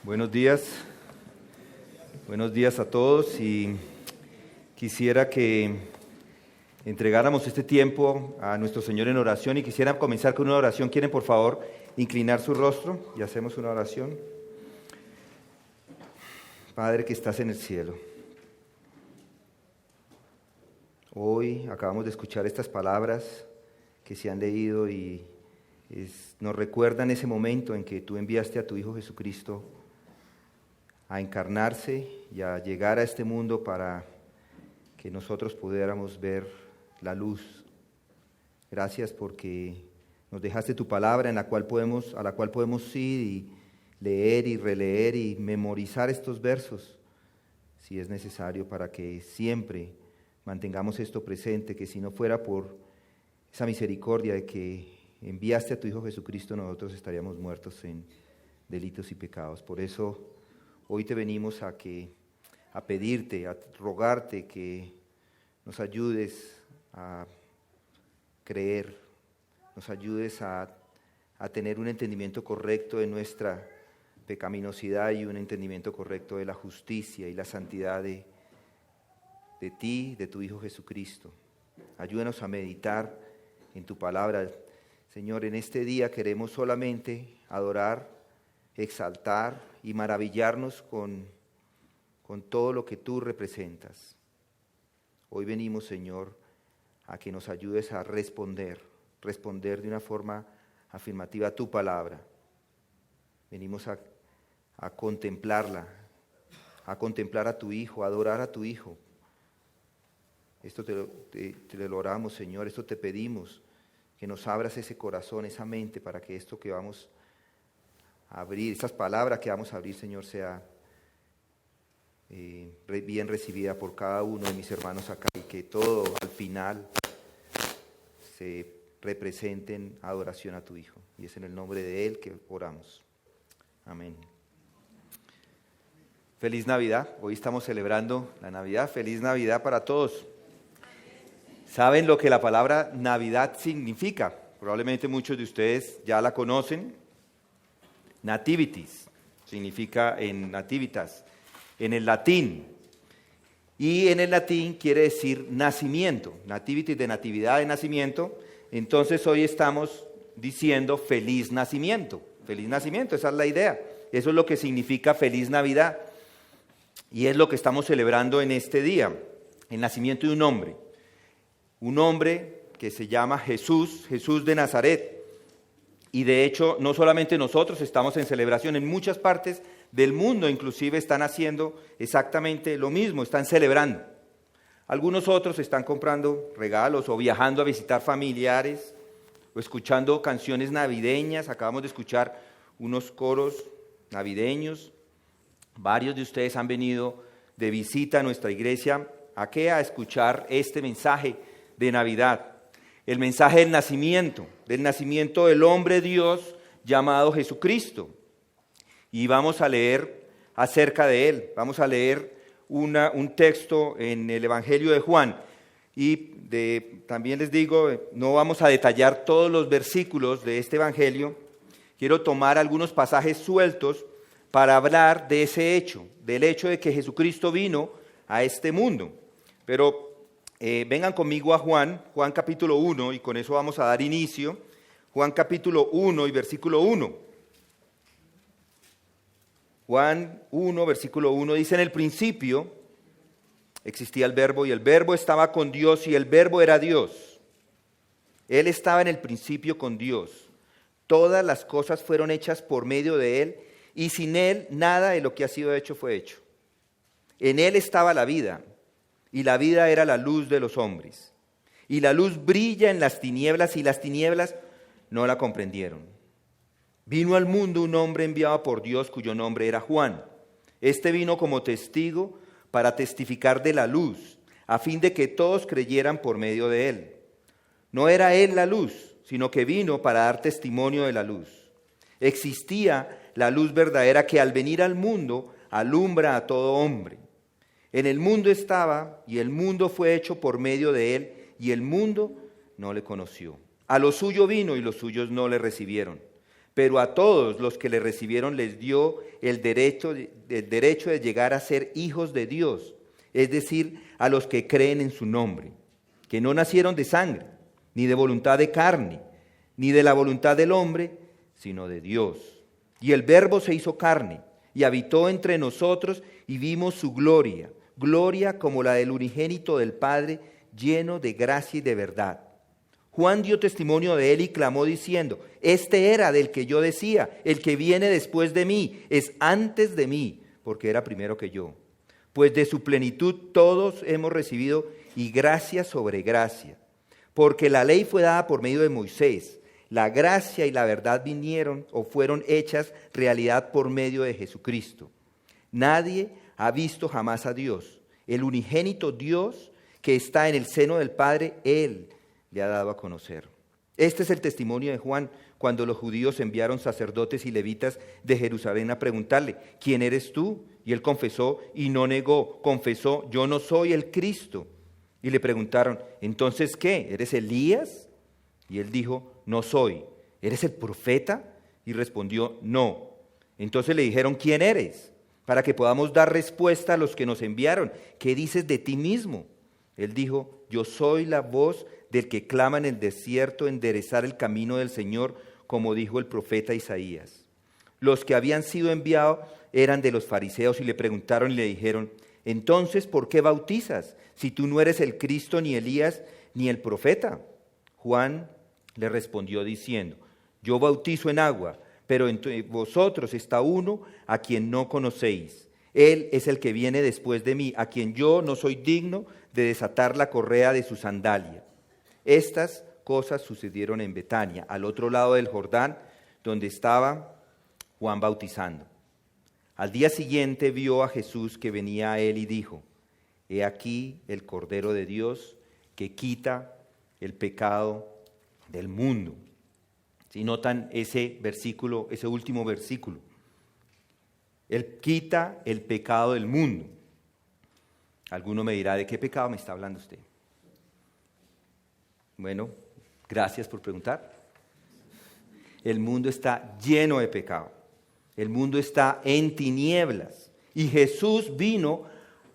Buenos días a todos y quisiera que entregáramos este tiempo a nuestro Señor en oración y quisiera comenzar con una oración. ¿Quieren por favor inclinar su rostro y hacemos una oración? Padre que estás en el cielo, hoy acabamos de escuchar estas palabras que se han leído y nos recuerdan ese momento en que tú enviaste a tu Hijo Jesucristo a encarnarse y a llegar a este mundo para que nosotros pudiéramos ver la luz. Gracias porque nos dejaste tu palabra a la cual podemos ir y leer y releer y memorizar estos versos, si es necesario, para que siempre mantengamos esto presente, que si no fuera por esa misericordia de que enviaste a tu Hijo Jesucristo, nosotros estaríamos muertos en delitos y pecados. Por eso hoy te venimos a pedirte, a rogarte que nos ayudes a creer, nos ayudes a tener un entendimiento correcto de nuestra pecaminosidad y un entendimiento correcto de la justicia y la santidad de ti, de tu Hijo Jesucristo. Ayúdanos a meditar en tu palabra. Señor, en este día queremos solamente adorar, exaltar y maravillarnos con todo lo que tú representas. Hoy venimos, Señor, a que nos ayudes a responder de una forma afirmativa a tu palabra. Venimos a contemplarla, a contemplar a tu Hijo, a adorar a tu Hijo. Esto te lo oramos, Señor, esto te pedimos, que nos abras ese corazón, esa mente, para que esto que vamos a abrir, estas palabras que vamos a abrir, Señor, sea bien recibida por cada uno de mis hermanos acá y que todo al final se represente en adoración a tu Hijo. Y es en el nombre de Él que oramos. Amén. Feliz Navidad. Hoy estamos celebrando la Navidad. Feliz Navidad para todos. ¿Saben lo que la palabra Navidad significa? Probablemente muchos de ustedes ya la conocen. Nativitas, significa en nativitas, en el latín. Y en el latín quiere decir nacimiento, nativitas de natividad, de nacimiento. Entonces hoy estamos diciendo feliz nacimiento, esa es la idea. Eso es lo que significa feliz Navidad. Y es lo que estamos celebrando en este día, el nacimiento de un hombre que se llama Jesús de Nazaret. Y de hecho, no solamente nosotros estamos en celebración, en muchas partes del mundo inclusive están haciendo exactamente lo mismo, están celebrando. Algunos otros están comprando regalos o viajando a visitar familiares o escuchando canciones navideñas. Acabamos de escuchar unos coros navideños. Varios de ustedes han venido de visita a nuestra iglesia. ¿A qué? A escuchar este mensaje de Navidad. El mensaje del nacimiento del hombre Dios llamado Jesucristo. Y vamos a leer acerca de él. Vamos a leer un texto en el Evangelio de Juan. Y también les digo, no vamos a detallar todos los versículos de este Evangelio. Quiero tomar algunos pasajes sueltos para hablar de ese hecho, del hecho de que Jesucristo vino a este mundo. Pero vengan conmigo a Juan capítulo 1, y con eso vamos a dar inicio. Juan capítulo 1 y versículo 1. Juan 1, versículo 1 dice: en el principio existía el verbo, y el verbo estaba con Dios, y el verbo era Dios. Él estaba en el principio con Dios. Todas las cosas fueron hechas por medio de Él, y sin Él nada de lo que ha sido hecho fue hecho. En Él estaba la vida, y la vida era la luz de los hombres. Y la luz brilla en las tinieblas, y las tinieblas no la comprendieron. Vino al mundo un hombre enviado por Dios, cuyo nombre era Juan. Este vino como testigo para testificar de la luz, a fin de que todos creyeran por medio de él. No era él la luz, sino que vino para dar testimonio de la luz. Existía la luz verdadera que al venir al mundo alumbra a todo hombre. En el mundo estaba, y el mundo fue hecho por medio de él, y el mundo no le conoció. A lo suyo vino, y los suyos no le recibieron. pero a todos los que le recibieron les dio el derecho de llegar a ser hijos de Dios, es decir, a los que creen en su nombre, que no nacieron de sangre, ni de voluntad de carne, ni de la voluntad del hombre, sino de Dios. Y el Verbo se hizo carne y habitó entre nosotros y vimos su gloria, gloria como la del unigénito del Padre, lleno de gracia y de verdad. Juan dio testimonio de él y clamó diciendo: este era del que yo decía, el que viene después de mí, es antes de mí, porque era primero que yo. Pues de su plenitud todos hemos recibido y gracia sobre gracia. Porque la ley fue dada por medio de Moisés, la gracia y la verdad vinieron o fueron hechas realidad por medio de Jesucristo. Nadie ha visto jamás a Dios. El unigénito Dios que está en el seno del Padre, Él le ha dado a conocer. Este es el testimonio de Juan cuando los judíos enviaron sacerdotes y levitas de Jerusalén a preguntarle: ¿quién eres tú? Y él confesó y no negó, confesó: yo no soy el Cristo. Y le preguntaron: ¿entonces qué? ¿Eres Elías? Y él dijo: no soy. ¿Eres el profeta? Y respondió: no. Entonces le dijeron: ¿quién eres? Para que podamos dar respuesta a los que nos enviaron. ¿Qué dices de ti mismo? Él dijo: yo soy la voz del que clama en el desierto, enderezar el camino del Señor, como dijo el profeta Isaías. Los que habían sido enviados eran de los fariseos y le preguntaron y le dijeron: entonces, ¿por qué bautizas, si tú no eres el Cristo, ni Elías, ni el profeta? Juan le respondió diciendo: yo bautizo en agua, pero entre vosotros está uno a quien no conocéis. Él es el que viene después de mí, a quien yo no soy digno de desatar la correa de su sandalia. Estas cosas sucedieron en Betania, al otro lado del Jordán, donde estaba Juan bautizando. Al día siguiente vio a Jesús que venía a él y dijo: he aquí el Cordero de Dios que quita el pecado del mundo. Si notan ese versículo, ese último versículo, Él quita el pecado del mundo. Alguno me dirá: ¿de qué pecado me está hablando usted? Bueno, gracias por preguntar. El mundo está lleno de pecado. El mundo está en tinieblas. Y Jesús vino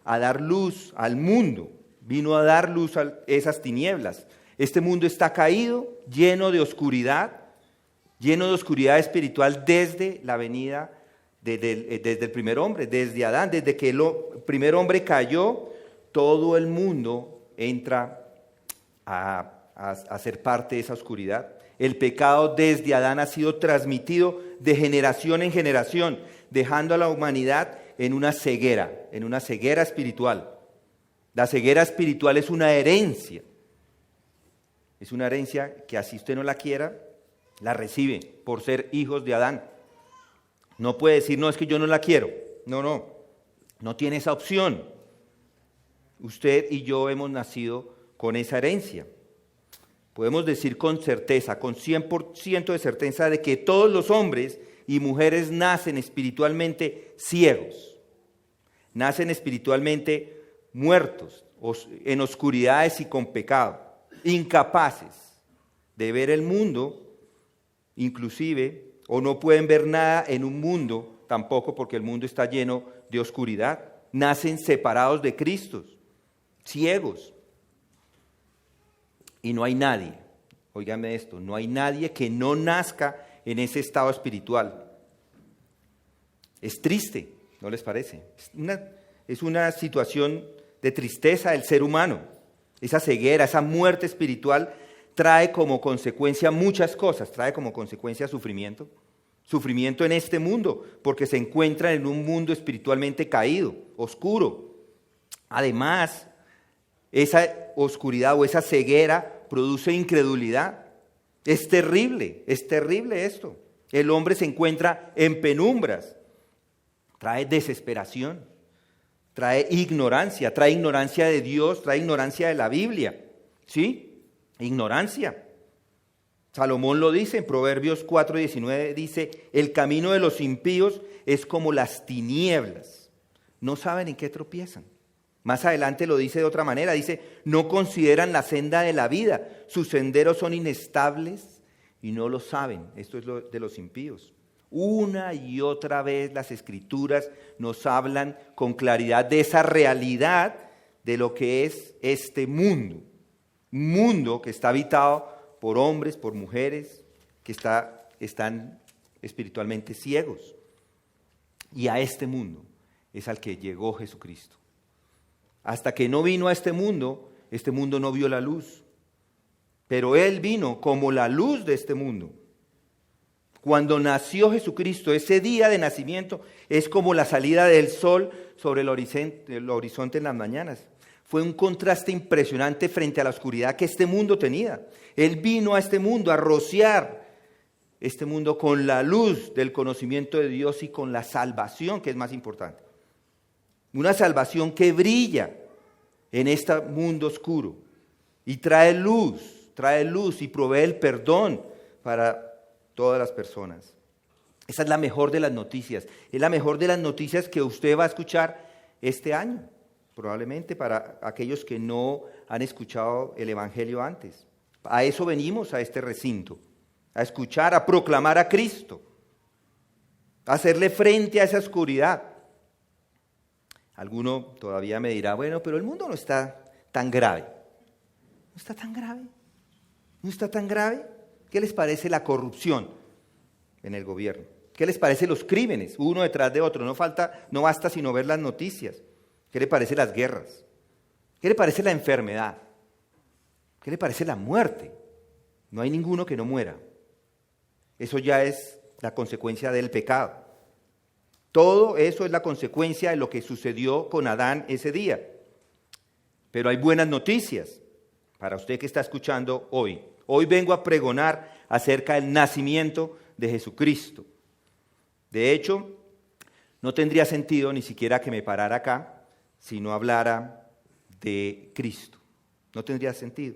a dar luz al mundo. Vino a dar luz a esas tinieblas. Este mundo está caído, lleno de oscuridad espiritual desde la venida, desde el primer hombre, desde Adán. Desde que el primer hombre cayó, todo el mundo entra a ser parte de esa oscuridad. El pecado desde Adán ha sido transmitido de generación en generación, dejando a la humanidad en una ceguera espiritual. La ceguera espiritual es una herencia. Es una herencia que, así usted no la quiera, la recibe por ser hijos de Adán. No puede decir: no, es que yo no la quiero. No tiene esa opción. Usted y yo hemos nacido con esa herencia. Podemos decir con certeza, con 100% de certeza, de que todos los hombres y mujeres nacen espiritualmente ciegos, nacen espiritualmente muertos, en oscuridades y con pecado, incapaces de ver el mundo, inclusive, o no pueden ver nada en un mundo tampoco, porque el mundo está lleno de oscuridad. Nacen separados de Cristo, ciegos. Y no hay nadie, óigame esto, no hay nadie que no nazca en ese estado espiritual. Es triste, ¿no les parece? Es una situación de tristeza del ser humano. Esa ceguera, esa muerte espiritual trae como consecuencia muchas cosas. Trae como consecuencia sufrimiento. Sufrimiento en este mundo, porque se encuentran en un mundo espiritualmente caído, oscuro. Además, esa oscuridad o esa ceguera produce incredulidad. Es terrible esto. El hombre se encuentra en penumbras. Trae desesperación, trae ignorancia de Dios, trae ignorancia de la Biblia. ¿Sí? Ignorancia. Salomón lo dice en Proverbios 4:19, dice: el camino de los impíos es como las tinieblas. No saben en qué tropiezan. Más adelante lo dice de otra manera, dice: no consideran la senda de la vida, sus senderos son inestables, y no lo saben. Esto es lo de los impíos. Una y otra vez las Escrituras nos hablan con claridad de esa realidad de lo que es este mundo. Un mundo que está habitado por hombres, por mujeres, que están espiritualmente ciegos. Y a este mundo es al que llegó Jesucristo. Hasta que no vino a este mundo no vio la luz. Pero Él vino como la luz de este mundo. Cuando nació Jesucristo, ese día de nacimiento es como la salida del sol sobre el horizonte en las mañanas. Fue un contraste impresionante frente a la oscuridad que este mundo tenía. Él vino a este mundo a rociar este mundo con la luz del conocimiento de Dios y con la salvación, que es más importante. Una salvación que brilla en este mundo oscuro y trae luz y provee el perdón para todas las personas. Esa es la mejor de las noticias. Es la mejor de las noticias que usted va a escuchar este año, probablemente para aquellos que no han escuchado el Evangelio antes. A eso venimos a este recinto, a escuchar, a proclamar a Cristo, a hacerle frente a esa oscuridad. Alguno todavía me dirá, bueno, pero el mundo no está tan grave. ¿No está tan grave? ¿No está tan grave? ¿Qué les parece la corrupción en el gobierno? ¿Qué les parece los crímenes, uno detrás de otro? No basta sino ver las noticias. ¿Qué le parece las guerras? ¿Qué le parece la enfermedad? ¿Qué le parece la muerte? No hay ninguno que no muera. Eso ya es la consecuencia del pecado. Todo eso es la consecuencia de lo que sucedió con Adán ese día. Pero hay buenas noticias para usted que está escuchando hoy. Hoy vengo a pregonar acerca del nacimiento de Jesucristo. De hecho, no tendría sentido ni siquiera que me parara acá si no hablara de Cristo. No tendría sentido.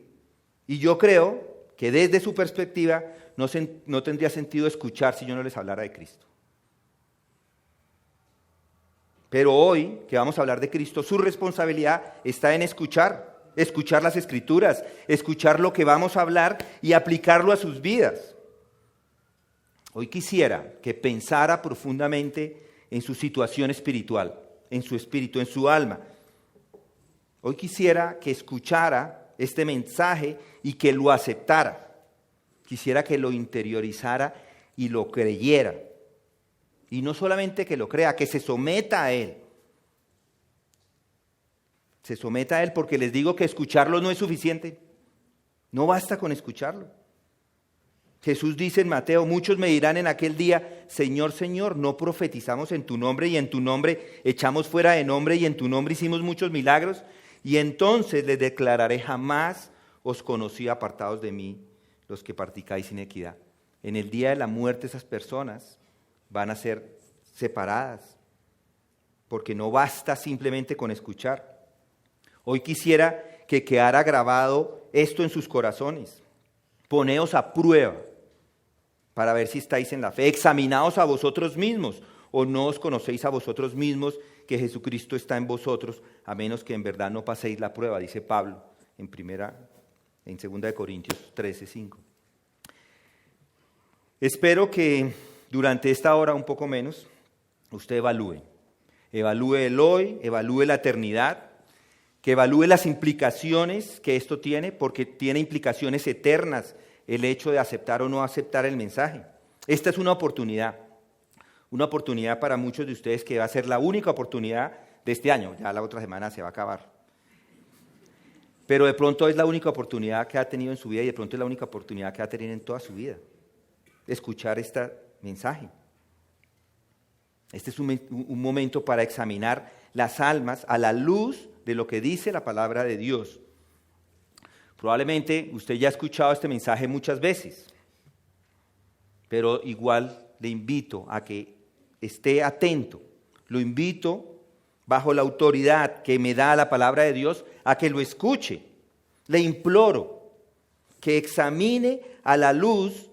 Y yo creo que desde su perspectiva no tendría sentido escuchar si yo no les hablara de Cristo. Pero hoy, que vamos a hablar de Cristo, su responsabilidad está en escuchar las Escrituras, escuchar lo que vamos a hablar y aplicarlo a sus vidas. Hoy quisiera que pensara profundamente en su situación espiritual, en su espíritu, en su alma. Hoy quisiera que escuchara este mensaje y que lo aceptara. Quisiera que lo interiorizara y lo creyera. Y no solamente que lo crea, que se someta a Él. Se someta a Él porque les digo que escucharlo no es suficiente. No basta con escucharlo. Jesús dice en Mateo, muchos me dirán en aquel día, Señor, Señor, no profetizamos en tu nombre y en tu nombre echamos fuera de nombre y en tu nombre hicimos muchos milagros. Y entonces les declararé, jamás os conocí, apartados de mí, los que practicáis inequidad. En el día de la muerte esas personas van a ser separadas, porque no basta simplemente con escuchar. Hoy quisiera que quedara grabado esto en sus corazones. Poneos a prueba para ver si estáis en la fe. Examinaos a vosotros mismos, o no os conocéis a vosotros mismos que Jesucristo está en vosotros, a menos que en verdad no paséis la prueba, dice Pablo en 2 Corintios 13:5. Espero que durante esta hora, un poco menos, usted evalúe el hoy, evalúe la eternidad, que evalúe las implicaciones que esto tiene, porque tiene implicaciones eternas el hecho de aceptar o no aceptar el mensaje. Esta es una oportunidad para muchos de ustedes que va a ser la única oportunidad de este año. Ya la otra semana se va a acabar. Pero de pronto es la única oportunidad que ha tenido en su vida y de pronto es la única oportunidad que va a tener en toda su vida. Escuchar este mensaje. Este es un momento para examinar las almas a la luz de lo que dice la palabra de Dios. Probablemente usted ya ha escuchado este mensaje muchas veces, pero igual le invito a que esté atento. Lo invito, bajo la autoridad que me da la palabra de Dios, a que lo escuche. Le imploro que examine a la luz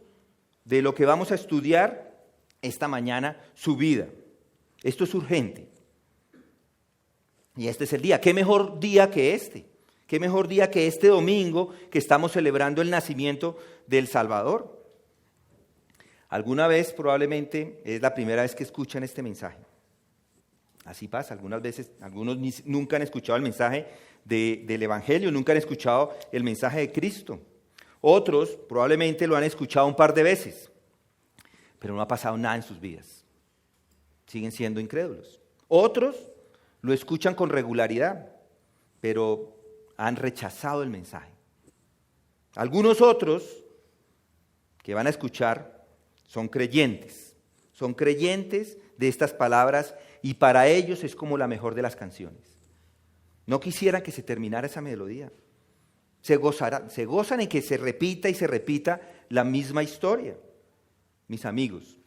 de lo que vamos a estudiar esta mañana su vida. Esto es urgente. Y este es el día. ¿Qué mejor día que este? ¿Qué mejor día que este domingo que estamos celebrando el nacimiento del Salvador? Alguna vez probablemente es la primera vez que escuchan este mensaje. Así pasa, algunas veces, algunos nunca han escuchado el mensaje del Evangelio, nunca han escuchado el mensaje de Cristo. Otros probablemente lo han escuchado un par de veces, pero no ha pasado nada en sus vidas. Siguen siendo incrédulos. Otros lo escuchan con regularidad, pero han rechazado el mensaje. Algunos otros que van a escuchar son creyentes de estas palabras y para ellos es como la mejor de las canciones. No quisieran que se terminara esa melodía. Se gozan en que se repita y se repita la misma historia. Mis amigos,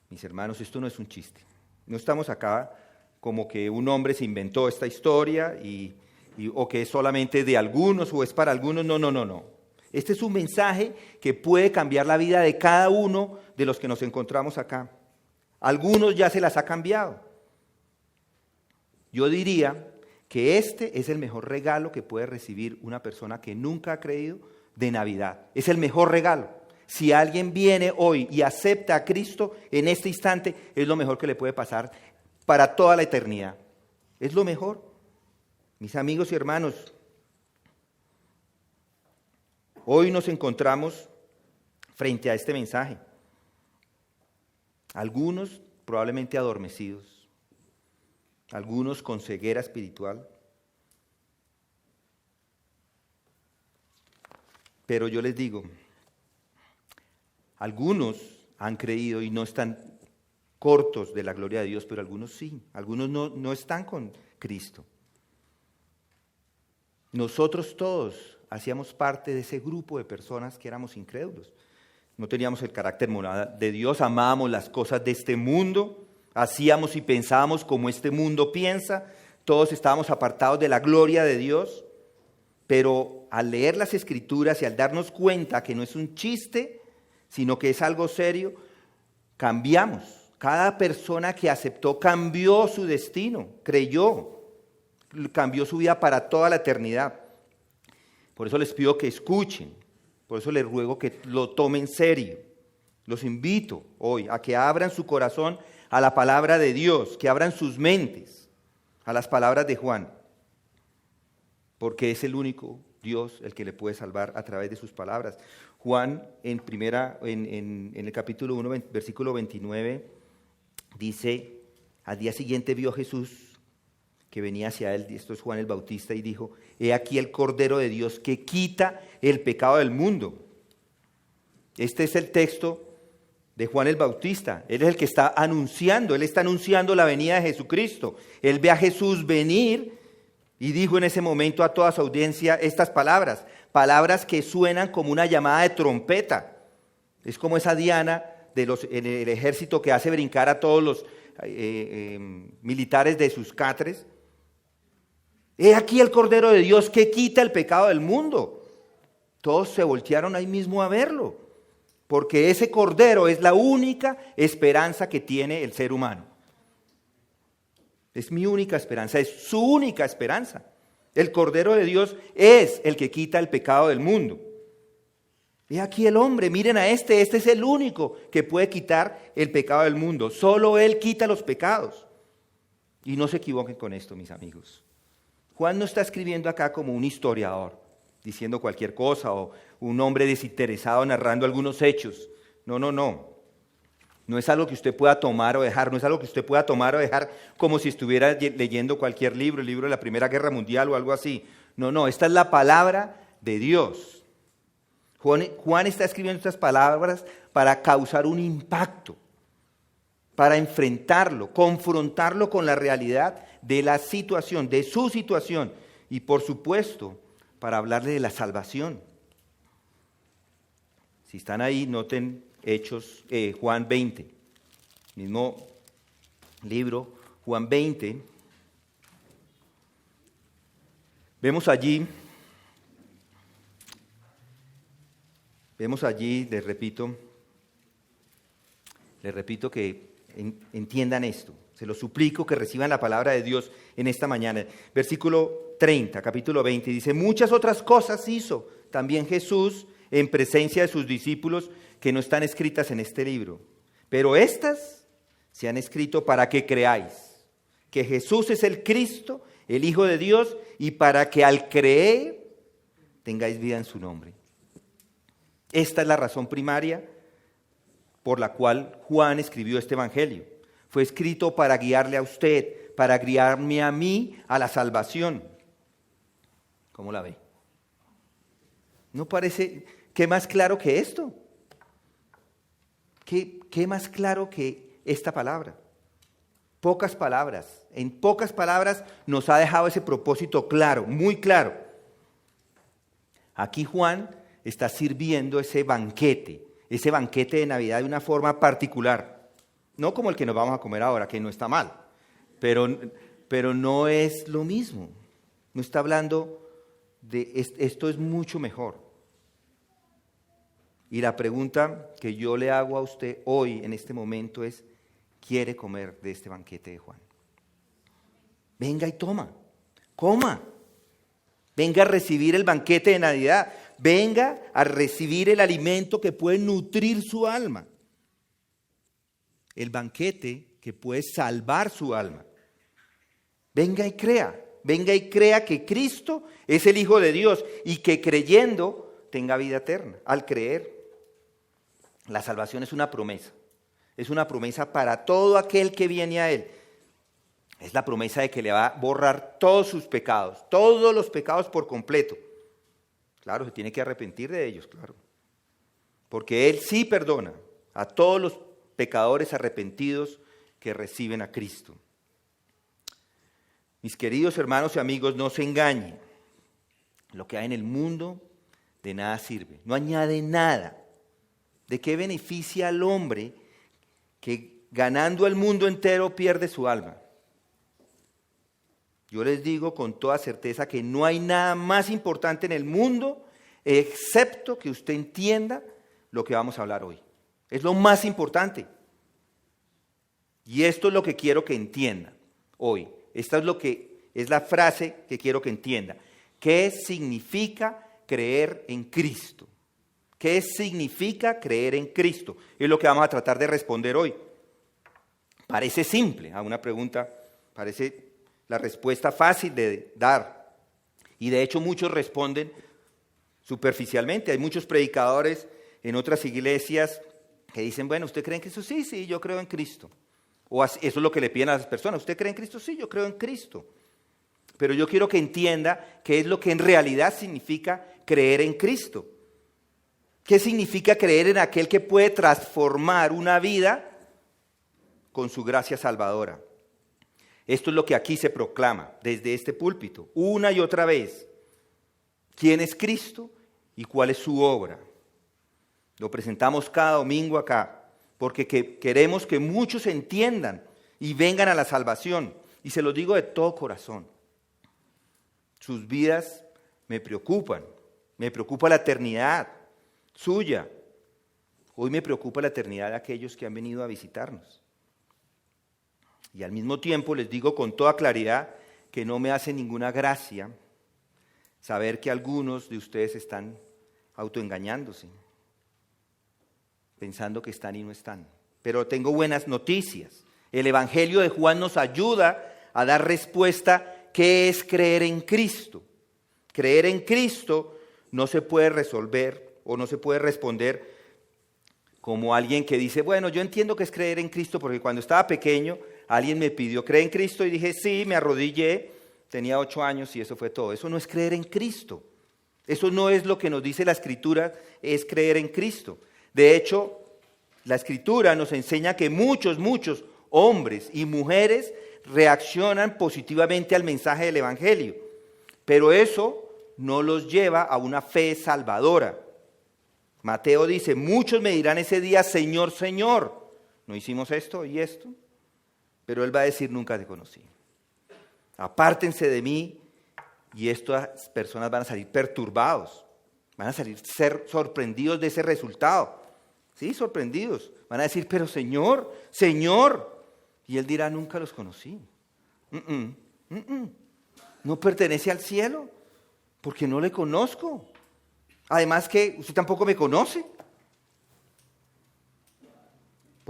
mis hermanos, esto no es un chiste. No estamos acá como que un hombre se inventó esta historia o que es solamente de algunos o es para algunos. No. Este es un mensaje que puede cambiar la vida de cada uno de los que nos encontramos acá. Algunos ya se las ha cambiado. Yo diría que este es el mejor regalo que puede recibir una persona que nunca ha creído de Navidad. Es el mejor regalo. Si alguien viene hoy y acepta a Cristo en este instante, es lo mejor que le puede pasar para toda la eternidad. Es lo mejor. Mis amigos y hermanos, hoy nos encontramos frente a este mensaje. Algunos probablemente adormecidos, algunos con ceguera espiritual. Pero yo les digo, algunos han creído y no están cortos de la gloria de Dios, pero algunos sí, algunos no están con Cristo. Nosotros todos hacíamos parte de ese grupo de personas que éramos incrédulos. No teníamos el carácter moral de Dios, amábamos las cosas de este mundo, hacíamos y pensábamos como este mundo piensa, todos estábamos apartados de la gloria de Dios, pero al leer las Escrituras y al darnos cuenta que no es un chiste, sino que es algo serio, cambiamos. Cada persona que aceptó cambió su destino, creyó, cambió su vida para toda la eternidad. Por eso les pido que escuchen, por eso les ruego que lo tomen serio. Los invito hoy a que abran su corazón a la palabra de Dios, que abran sus mentes a las palabras de Juan, porque es el único Dios el que le puede salvar a través de sus palabras. Juan en el capítulo 1, versículo 29, dice, al día siguiente vio Jesús que venía hacia él, esto es Juan el Bautista, y dijo, he aquí el Cordero de Dios que quita el pecado del mundo. Este es el texto de Juan el Bautista, él es el que está anunciando, él está anunciando la venida de Jesucristo. Él ve a Jesús venir y dijo en ese momento a toda su audiencia estas palabras, palabras que suenan como una llamada de trompeta. Es como esa diana en el ejército que hace brincar a todos los militares de sus catres. He aquí el Cordero de Dios que quita el pecado del mundo. Todos se voltearon ahí mismo a verlo, porque ese Cordero es la única esperanza que tiene el ser humano. Es mi única esperanza, es su única esperanza. El Cordero de Dios es el que quita el pecado del mundo. He aquí el hombre, miren a este es el único que puede quitar el pecado del mundo. Solo Él quita los pecados. Y no se equivoquen con esto, mis amigos. Juan no está escribiendo acá como un historiador, diciendo cualquier cosa, o un hombre desinteresado narrando algunos hechos. No. No es algo que usted pueda tomar o dejar, no es algo que usted pueda tomar o dejar como si estuviera leyendo cualquier libro, el libro de la Primera Guerra Mundial o algo así. No, esta es la palabra de Dios. Juan está escribiendo estas palabras para causar un impacto, para enfrentarlo, confrontarlo con la realidad de la situación, de su situación, y por supuesto, para hablarle de la salvación. Si están ahí, noten Juan 20, mismo libro, Juan 20. Vemos allí, les repito que entiendan esto. Se los suplico que reciban la palabra de Dios en esta mañana. Versículo 30, capítulo 20, dice, muchas otras cosas hizo también Jesús en presencia de sus discípulos que no están escritas en este libro, pero estas se han escrito para que creáis que Jesús es el Cristo, el Hijo de Dios, y para que al creer tengáis vida en su nombre. Esta es la razón primaria por la cual Juan escribió este evangelio. Fue escrito para guiarle a usted, para guiarme a mí a la salvación. ¿Cómo la ve? ¿No parece qué más claro que esto? ¿Qué más claro que esta palabra? Pocas palabras. En pocas palabras nos ha dejado ese propósito claro, muy claro. Aquí Juan está sirviendo ese banquete de Navidad de una forma particular. No como el que nos vamos a comer ahora, que no está mal, pero no es lo mismo. No está hablando de esto, es mucho mejor. Y la pregunta que yo le hago a usted hoy, en este momento, es: ¿quiere comer de este banquete de Juan? Venga y coma. Venga a recibir el banquete de Navidad. Venga a recibir el alimento que puede nutrir su alma. El banquete que puede salvar su alma. Venga y crea que Cristo es el Hijo de Dios y que creyendo tenga vida eterna. Al creer, la salvación es una promesa. Es una promesa para todo aquel que viene a Él. Es la promesa de que le va a borrar todos sus pecados, todos los pecados por completo. Claro, se tiene que arrepentir de ellos, claro. Porque Él sí perdona a todos los pecadores arrepentidos que reciben a Cristo. Mis queridos hermanos y amigos, no se engañen. Lo que hay en el mundo de nada sirve, no añade nada. ¿De qué beneficia al hombre que ganando el mundo entero pierde su alma? Yo les digo con toda certeza que no hay nada más importante en el mundo excepto que usted entienda lo que vamos a hablar hoy. Es lo más importante. Y esto es lo que quiero que entienda hoy. Esta es la frase que quiero que entienda. ¿Qué significa creer en Cristo? ¿Qué significa creer en Cristo? Es lo que vamos a tratar de responder hoy. Parece simple a una pregunta, parece la respuesta fácil de dar. Y de hecho muchos responden superficialmente. Hay muchos predicadores en otras iglesias que dicen: bueno, ¿usted cree en Cristo? Sí, yo creo en Cristo. O eso es lo que le piden a las personas. ¿Usted cree en Cristo? Sí, yo creo en Cristo. Pero yo quiero que entienda qué es lo que en realidad significa creer en Cristo. ¿Qué significa creer en aquel que puede transformar una vida con su gracia salvadora? Esto es lo que aquí se proclama desde este púlpito, una y otra vez. ¿Quién es Cristo y cuál es su obra? Lo presentamos cada domingo acá, porque queremos que muchos entiendan y vengan a la salvación. Y se lo digo de todo corazón. Sus vidas me preocupa la eternidad suya. Hoy me preocupa la eternidad de aquellos que han venido a visitarnos. Y al mismo tiempo les digo con toda claridad que no me hace ninguna gracia saber que algunos de ustedes están autoengañándose, pensando que están y no están. Pero tengo buenas noticias. El Evangelio de Juan nos ayuda a dar respuesta. ¿Qué es creer en Cristo? Creer en Cristo no se puede resolver o no se puede responder como alguien que dice: bueno, yo entiendo que es creer en Cristo porque cuando estaba pequeño alguien me pidió: ¿cree en Cristo? Y dije: sí, me arrodillé, tenía 8 años y eso fue todo. Eso no es creer en Cristo. Eso no es lo que nos dice la Escritura, es creer en Cristo. De hecho, la Escritura nos enseña que muchos hombres y mujeres reaccionan positivamente al mensaje del Evangelio, pero eso no los lleva a una fe salvadora. Mateo dice: muchos me dirán ese día: Señor, Señor, ¿no hicimos esto y esto? Pero Él va a decir: nunca te conocí. Apártense de mí. Y estas personas van a salir perturbados, van a ser sorprendidos de ese resultado. Sí, sorprendidos. Van a decir: pero Señor, Señor. Y Él dirá: nunca los conocí. No pertenece al cielo, porque no le conozco. Además que usted tampoco me conoce.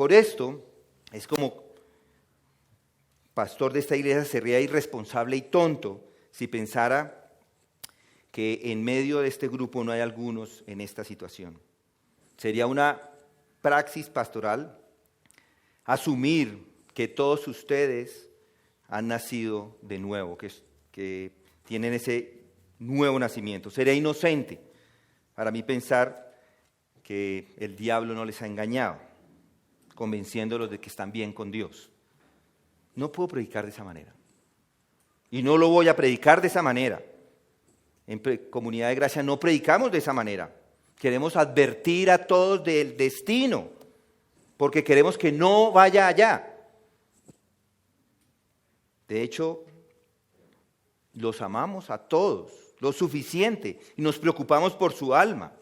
Por esto, es como pastor de esta iglesia sería irresponsable y tonto si pensara que en medio de este grupo no hay algunos en esta situación. Sería una praxis pastoral asumir que todos ustedes han nacido de nuevo, que tienen ese nuevo nacimiento. Sería inocente para mí pensar que el diablo no les ha engañado, convenciéndolos de que están bien con Dios. No puedo predicar de esa manera. Y no lo voy a predicar de esa manera. En Comunidad de Gracia no predicamos de esa manera. Queremos advertir a todos del destino, porque queremos que no vaya allá. De hecho, los amamos a todos, lo suficiente, y nos preocupamos por su alma.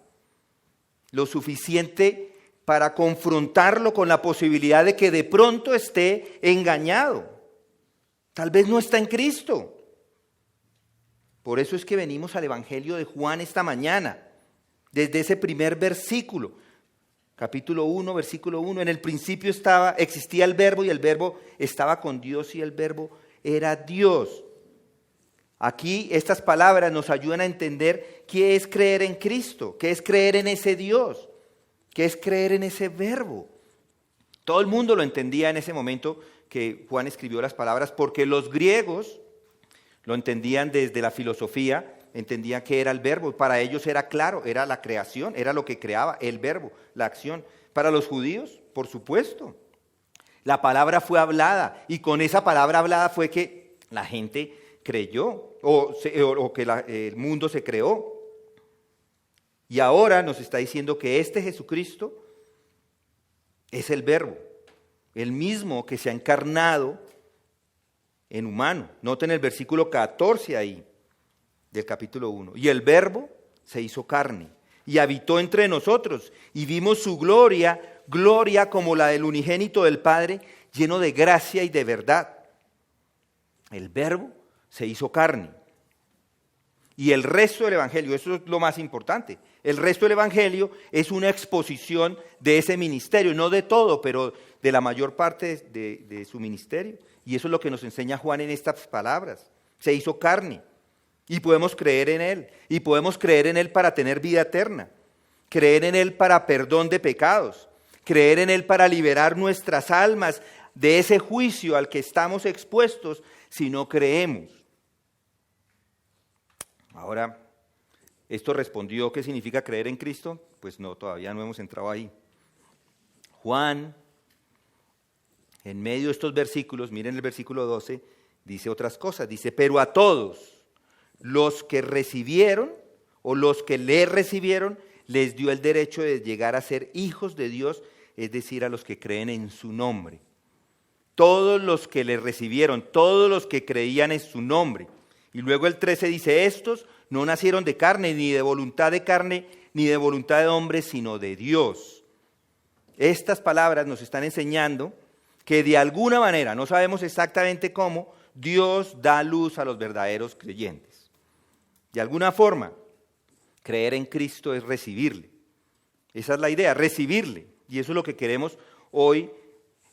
Lo suficiente para confrontarlo con la posibilidad de que de pronto esté engañado. Tal vez no está en Cristo. Por eso es que venimos al Evangelio de Juan esta mañana, desde ese primer versículo, capítulo 1, versículo 1. En el principio existía el Verbo y el Verbo estaba con Dios y el Verbo era Dios. Aquí estas palabras nos ayudan a entender qué es creer en Cristo, qué es creer en ese Dios, qué es creer en ese Verbo. Todo el mundo lo entendía en ese momento que Juan escribió las palabras, porque los griegos lo entendían desde la filosofía, entendían que era el Verbo. Para ellos era claro, era la creación, era lo que creaba, el Verbo, la acción. Para los judíos, por supuesto, la palabra fue hablada, y con esa palabra hablada fue que la gente creyó, o que el mundo se creó. Y ahora nos está diciendo que este Jesucristo es el Verbo, el mismo que se ha encarnado en humano. Noten el versículo 14 ahí, del capítulo 1. Y el Verbo se hizo carne y habitó entre nosotros, y vimos su gloria, gloria como la del unigénito del Padre, lleno de gracia y de verdad. El Verbo se hizo carne. Y el resto del Evangelio, eso es lo más importante, el resto del Evangelio es una exposición de ese ministerio, no de todo, pero de la mayor parte de su ministerio. Y eso es lo que nos enseña Juan en estas palabras. Se hizo carne y podemos creer en Él. Y podemos creer en Él para tener vida eterna, creer en Él para perdón de pecados, creer en Él para liberar nuestras almas de ese juicio al que estamos expuestos si no creemos. Ahora, ¿esto respondió qué significa creer en Cristo? Pues no, todavía no hemos entrado ahí. Juan, en medio de estos versículos, miren el versículo 12, dice otras cosas. Dice, pero a todos los que recibieron o los que le recibieron, les dio el derecho de llegar a ser hijos de Dios, es decir, a los que creen en su nombre. Todos los que le recibieron, todos los que creían en su nombre. Y luego el 13 dice, estos no nacieron de carne, ni de voluntad de carne, ni de voluntad de hombre, sino de Dios. Estas palabras nos están enseñando que de alguna manera, no sabemos exactamente cómo, Dios da luz a los verdaderos creyentes. De alguna forma, creer en Cristo es recibirle. Esa es la idea, recibirle. Y eso es lo que queremos hoy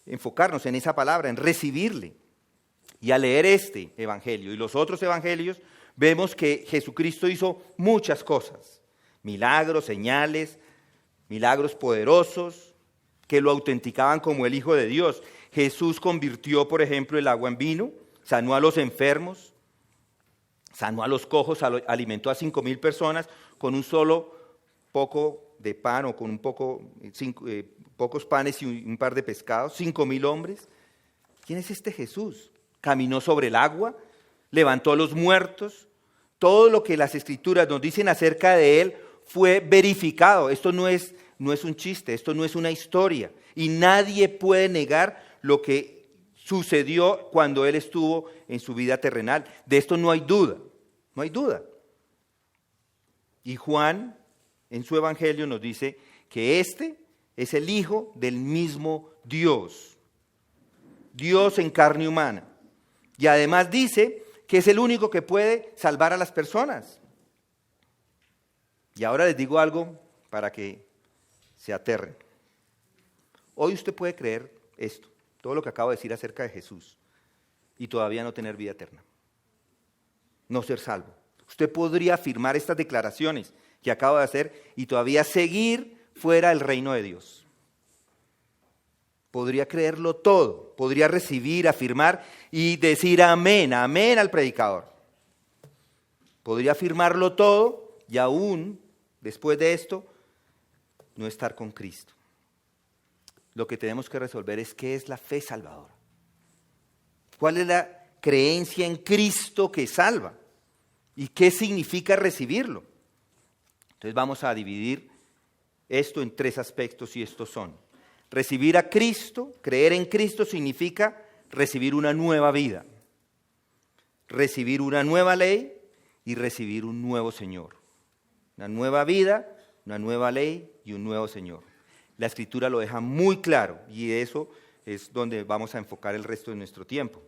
enfocarnos en esa palabra, en recibirle. Y al leer este evangelio y los otros evangelios, vemos que Jesucristo hizo muchas cosas, milagros, señales, milagros poderosos que lo autenticaban como el Hijo de Dios. Jesús convirtió, por ejemplo, el agua en vino, sanó a los enfermos, sanó a los cojos, alimentó a 5,000 personas con un solo poco de pan o con pocos panes y un par de pescados, 5,000 hombres. ¿Quién es este Jesús? Caminó sobre el agua, levantó a los muertos. Todo lo que las Escrituras nos dicen acerca de Él fue verificado. Esto no es un chiste, esto no es una historia. Y nadie puede negar lo que sucedió cuando Él estuvo en su vida terrenal. De esto no hay duda, no hay duda. Y Juan, en su Evangelio, nos dice que este es el Hijo del mismo Dios. Dios en carne humana. Y además dice que es el único que puede salvar a las personas. Y ahora les digo algo para que se aterren. Hoy usted puede creer esto, todo lo que acabo de decir acerca de Jesús, y todavía no tener vida eterna, no ser salvo. Usted podría afirmar estas declaraciones que acabo de hacer y todavía seguir fuera del reino de Dios. Podría creerlo todo, podría recibir, afirmar y decir amén, amén al predicador. Podría afirmarlo todo y aún, después de esto, no estar con Cristo. Lo que tenemos que resolver es qué es la fe salvadora. ¿Cuál es la creencia en Cristo que salva? ¿Y qué significa recibirlo? Entonces vamos a dividir esto en 3 aspectos y estos son: recibir a Cristo, creer en Cristo significa recibir una nueva vida, recibir una nueva ley y recibir un nuevo Señor. Una nueva vida, una nueva ley y un nuevo Señor. La Escritura lo deja muy claro y eso es donde vamos a enfocar el resto de nuestro tiempo.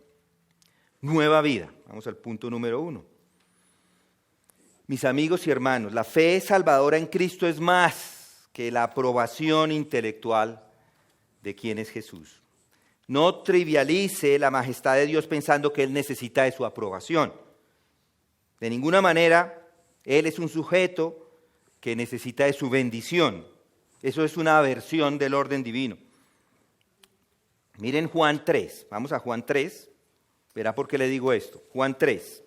Nueva vida. Vamos al punto número 1. Mis amigos y hermanos, la fe salvadora en Cristo es más que la aprobación intelectual de quién es Jesús. No trivialice la majestad de Dios pensando que Él necesita de su aprobación. De ninguna manera, Él es un sujeto que necesita de su bendición. Eso es una aversión del orden divino. Miren Juan 3, vamos a Juan 3, verá por qué le digo esto. Juan 3,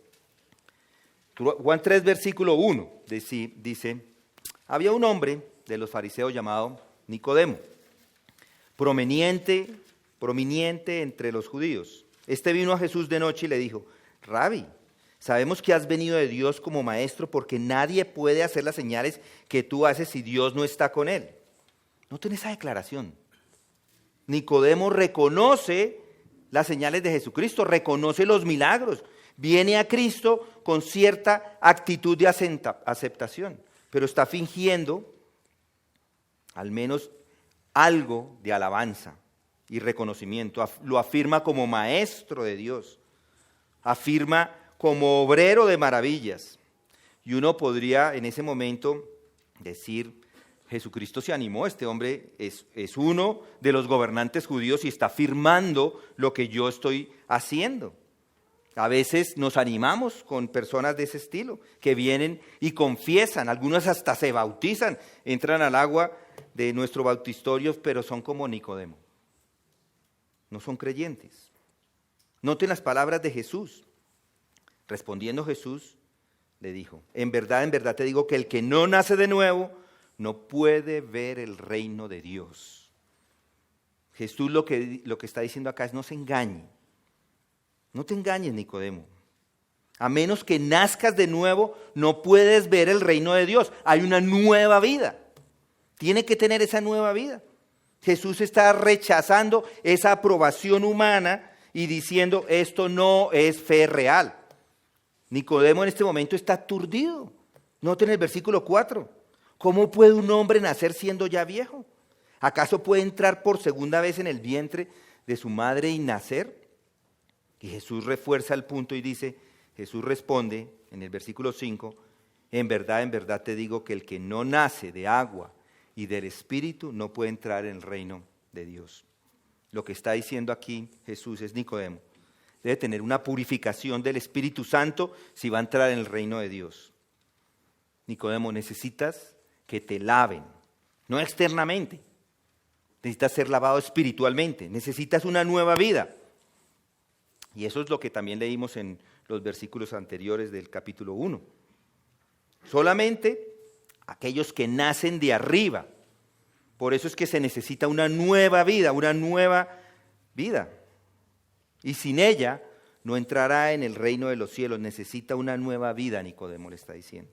versículo 1, dice, había un hombre de los fariseos llamado Nicodemo, prominente entre los judíos. Este vino a Jesús de noche y le dijo, Rabí, sabemos que has venido de Dios como maestro porque nadie puede hacer las señales que tú haces si Dios no está con él. Noten esa declaración. Nicodemo reconoce las señales de Jesucristo, reconoce los milagros, viene a Cristo con cierta actitud de aceptación, pero está fingiendo al menos algo de alabanza y reconocimiento. Lo afirma como maestro de Dios, afirma como obrero de maravillas. Y uno podría en ese momento decir, Jesucristo se animó, este hombre es uno de los gobernantes judíos y está afirmando lo que yo estoy haciendo. A veces nos animamos con personas de ese estilo, que vienen y confiesan, algunos hasta se bautizan, entran al agua de nuestro bautistorio, pero son como Nicodemo. No son creyentes. Noten las palabras de Jesús. Respondiendo Jesús, le dijo, en verdad te digo que el que no nace de nuevo no puede ver el reino de Dios. Jesús lo que está diciendo acá es no se engañe. No te engañes, Nicodemo. A menos que nazcas de nuevo, no puedes ver el reino de Dios. Hay una nueva vida. Tiene que tener esa nueva vida. Jesús está rechazando esa aprobación humana y diciendo, esto no es fe real. Nicodemo en este momento está aturdido. Noten el versículo 4. ¿Cómo puede un hombre nacer siendo ya viejo? ¿Acaso puede entrar por segunda vez en el vientre de su madre y nacer? Y Jesús refuerza el punto y dice, Jesús responde en el versículo 5, en verdad te digo que el que no nace de agua y del Espíritu no puede entrar en el reino de Dios. Lo que está diciendo aquí Jesús es Nicodemo. Debe tener una purificación del Espíritu Santo si va a entrar en el reino de Dios. Nicodemo, necesitas que te laven, no externamente. Necesitas ser lavado espiritualmente, necesitas una nueva vida. Y eso es lo que también leímos en los versículos anteriores del capítulo 1. Solamente aquellos que nacen de arriba. Por eso es que se necesita una nueva vida, Y sin ella no entrará en el reino de los cielos. Necesita una nueva vida, Nicodemo le está diciendo.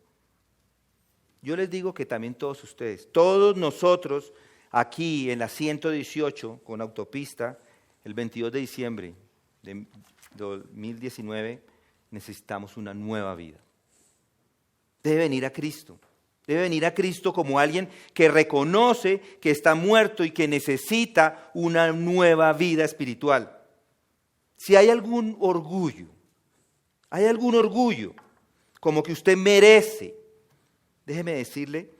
Yo les digo que también todos ustedes, todos nosotros aquí en la 118 con autopista, el 22 de diciembre de 2019, necesitamos una nueva vida. Debe venir a Cristo. Debe venir a Cristo como alguien que reconoce que está muerto y que necesita una nueva vida espiritual. Si hay algún orgullo, como que usted merece, déjeme decirle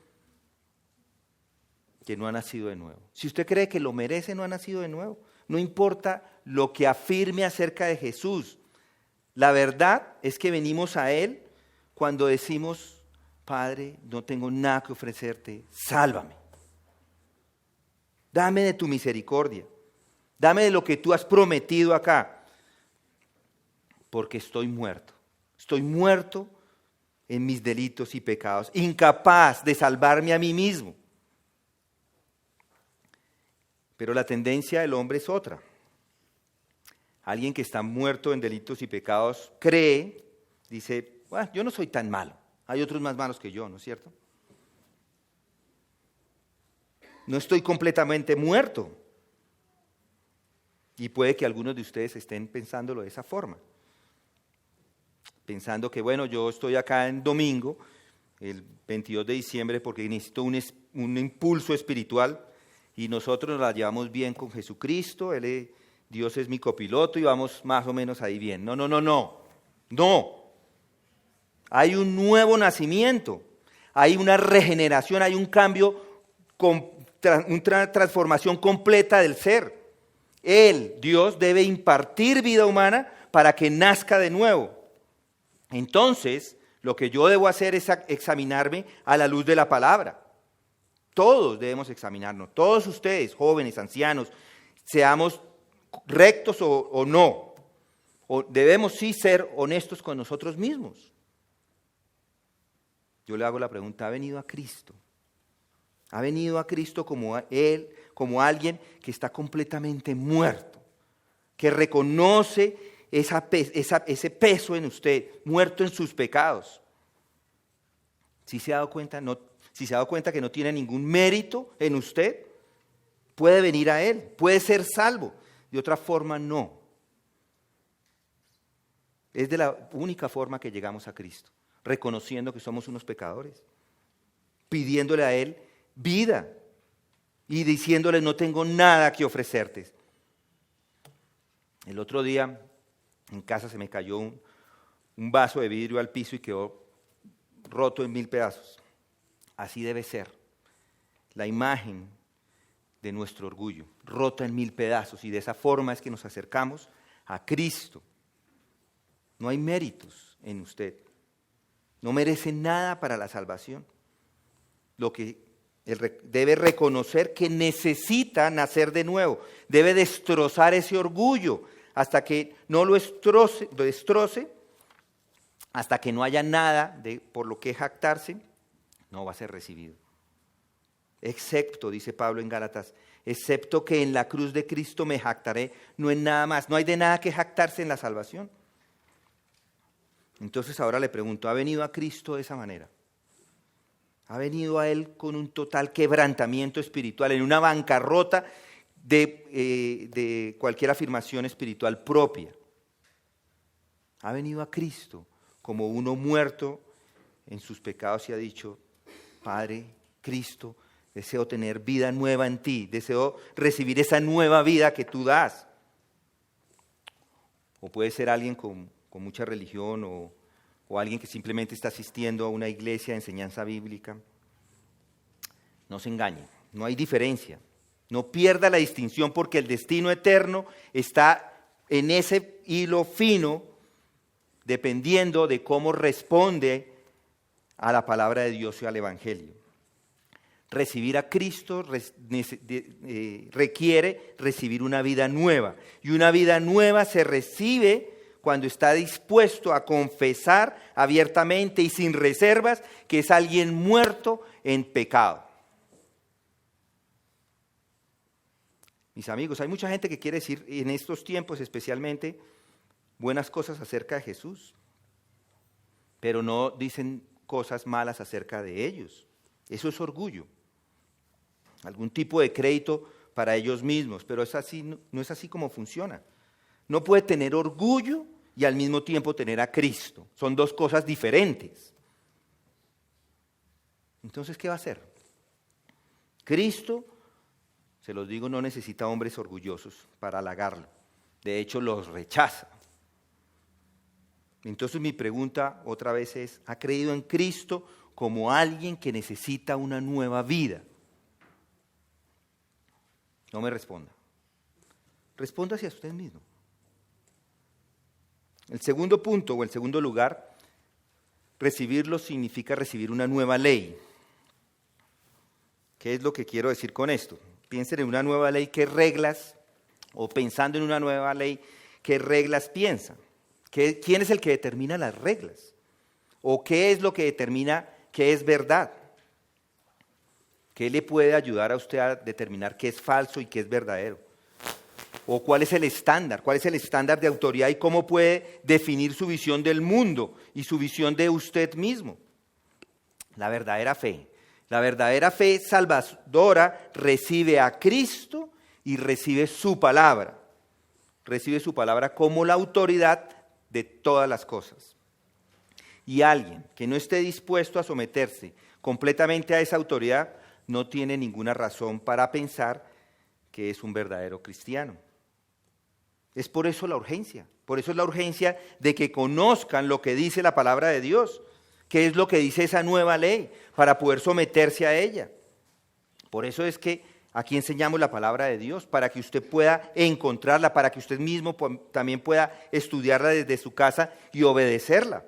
que no ha nacido de nuevo. Si usted cree que lo merece, no ha nacido de nuevo. No importa lo que afirme acerca de Jesús. La verdad es que venimos a Él cuando decimos, Padre, no tengo nada que ofrecerte, sálvame. Dame de tu misericordia. Dame de lo que tú has prometido acá. Porque estoy muerto. Estoy muerto en mis delitos y pecados, incapaz de salvarme a mí mismo. Pero la tendencia del hombre es otra. Alguien que está muerto en delitos y pecados cree, dice, bueno, yo no soy tan malo, hay otros más malos que yo, ¿no es cierto? No estoy completamente muerto. Y puede que algunos de ustedes estén pensándolo de esa forma. Pensando que, bueno, yo estoy acá en domingo, el 22 de diciembre, porque necesito un impulso espiritual y nosotros nos la llevamos bien con Jesucristo, Dios es mi copiloto y vamos más o menos ahí bien. No. Hay un nuevo nacimiento, hay una regeneración, hay un cambio, una transformación completa del ser. Dios, debe impartir vida humana para que nazca de nuevo. Entonces, lo que yo debo hacer es examinarme a la luz de la palabra. Todos debemos examinarnos, todos ustedes, jóvenes, ancianos, seamos rectos o no. O debemos sí ser honestos con nosotros mismos. Yo le hago la pregunta, ¿ha venido a Cristo? ¿Ha venido a Cristo como alguien que está completamente muerto, que reconoce ese peso en usted, muerto en sus pecados? Si se ha dado cuenta que no tiene ningún mérito en usted, puede venir a Él, puede ser salvo. De otra forma, no. Es de la única forma que llegamos a Cristo, reconociendo que somos unos pecadores, pidiéndole a Él vida y diciéndole, no tengo nada que ofrecerte. El otro día en casa se me cayó un vaso de vidrio al piso y quedó roto en 1000 pedazos. Así debe ser la imagen de nuestro orgullo, rota en 1000 pedazos, y de esa forma es que nos acercamos a Cristo. No hay méritos en usted, no merece nada para la salvación. Lo que debe reconocer que necesita nacer de nuevo, debe destrozar ese orgullo hasta que no lo destroce, hasta que no haya nada por lo que jactarse, no va a ser recibido. Excepto, dice Pablo en Gálatas, excepto que en la cruz de Cristo me jactaré, no en nada más. No hay de nada que jactarse en la salvación. Entonces ahora le pregunto, ¿ha venido a Cristo de esa manera? ¿Ha venido a Él con un total quebrantamiento espiritual, en una bancarrota de cualquier afirmación espiritual propia? ¿Ha venido a Cristo como uno muerto en sus pecados y ha dicho, Padre, Cristo, deseo tener vida nueva en ti, deseo recibir esa nueva vida que tú das? O puede ser alguien con mucha religión o alguien que simplemente está asistiendo a una iglesia de enseñanza bíblica. No se engañe, no hay diferencia. No pierda la distinción porque el destino eterno está en ese hilo fino dependiendo de cómo responde a la palabra de Dios y al Evangelio. Recibir a Cristo requiere recibir una vida nueva. Y una vida nueva se recibe cuando está dispuesto a confesar abiertamente y sin reservas que es alguien muerto en pecado. Mis amigos, hay mucha gente que quiere decir en estos tiempos especialmente buenas cosas acerca de Jesús, pero no dicen cosas malas acerca de ellos. Eso es orgullo. Algún tipo de crédito para ellos mismos, pero no es así como funciona. No puede tener orgullo y al mismo tiempo tener a Cristo. Son dos cosas diferentes. Entonces, ¿qué va a hacer? Cristo, se los digo, no necesita hombres orgullosos para halagarlo. De hecho, los rechaza. Entonces mi pregunta otra vez es, ¿ha creído en Cristo como alguien que necesita una nueva vida? No me responda. Responda hacia usted mismo. El segundo punto o el segundo lugar, recibirlo significa recibir una nueva ley. ¿Qué es lo que quiero decir con esto? Piensen en una nueva ley, ¿qué reglas? O pensando en una nueva ley, ¿qué reglas piensan? ¿Quién es el que determina las reglas? ¿O qué es lo que determina qué es verdad? ¿Qué le puede ayudar a usted a determinar qué es falso y qué es verdadero? ¿O cuál es el estándar? ¿Cuál es el estándar de autoridad y cómo puede definir su visión del mundo y su visión de usted mismo? La verdadera fe. La verdadera fe salvadora recibe a Cristo y recibe su palabra. Recibe su palabra como la autoridad de todas las cosas. Y alguien que no esté dispuesto a someterse completamente a esa autoridad no tiene ninguna razón para pensar que es un verdadero cristiano. Es por eso la urgencia. Por eso es la urgencia de que conozcan lo que dice la palabra de Dios. ¿Qué es lo que dice esa nueva ley? Para poder someterse a ella. Por eso es que aquí enseñamos la palabra de Dios, para que usted pueda encontrarla, para que usted mismo también pueda estudiarla desde su casa y obedecerla.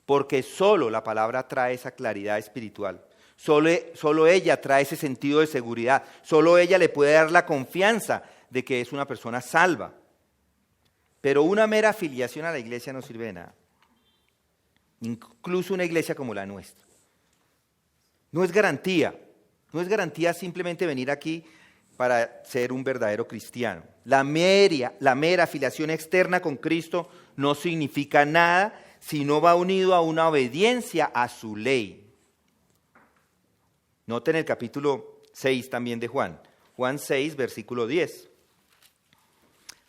Porque solo la palabra trae esa claridad espiritual. Solo ella trae ese sentido de seguridad. Solo ella le puede dar la confianza de que es una persona salva. Pero una mera afiliación a la iglesia no sirve de nada. Incluso una iglesia como la nuestra. No es garantía simplemente venir aquí para ser un verdadero cristiano. La mera afiliación externa con Cristo no significa nada si no va unido a una obediencia a su ley. Noten el capítulo 6 también de Juan. Juan 6, versículo 10.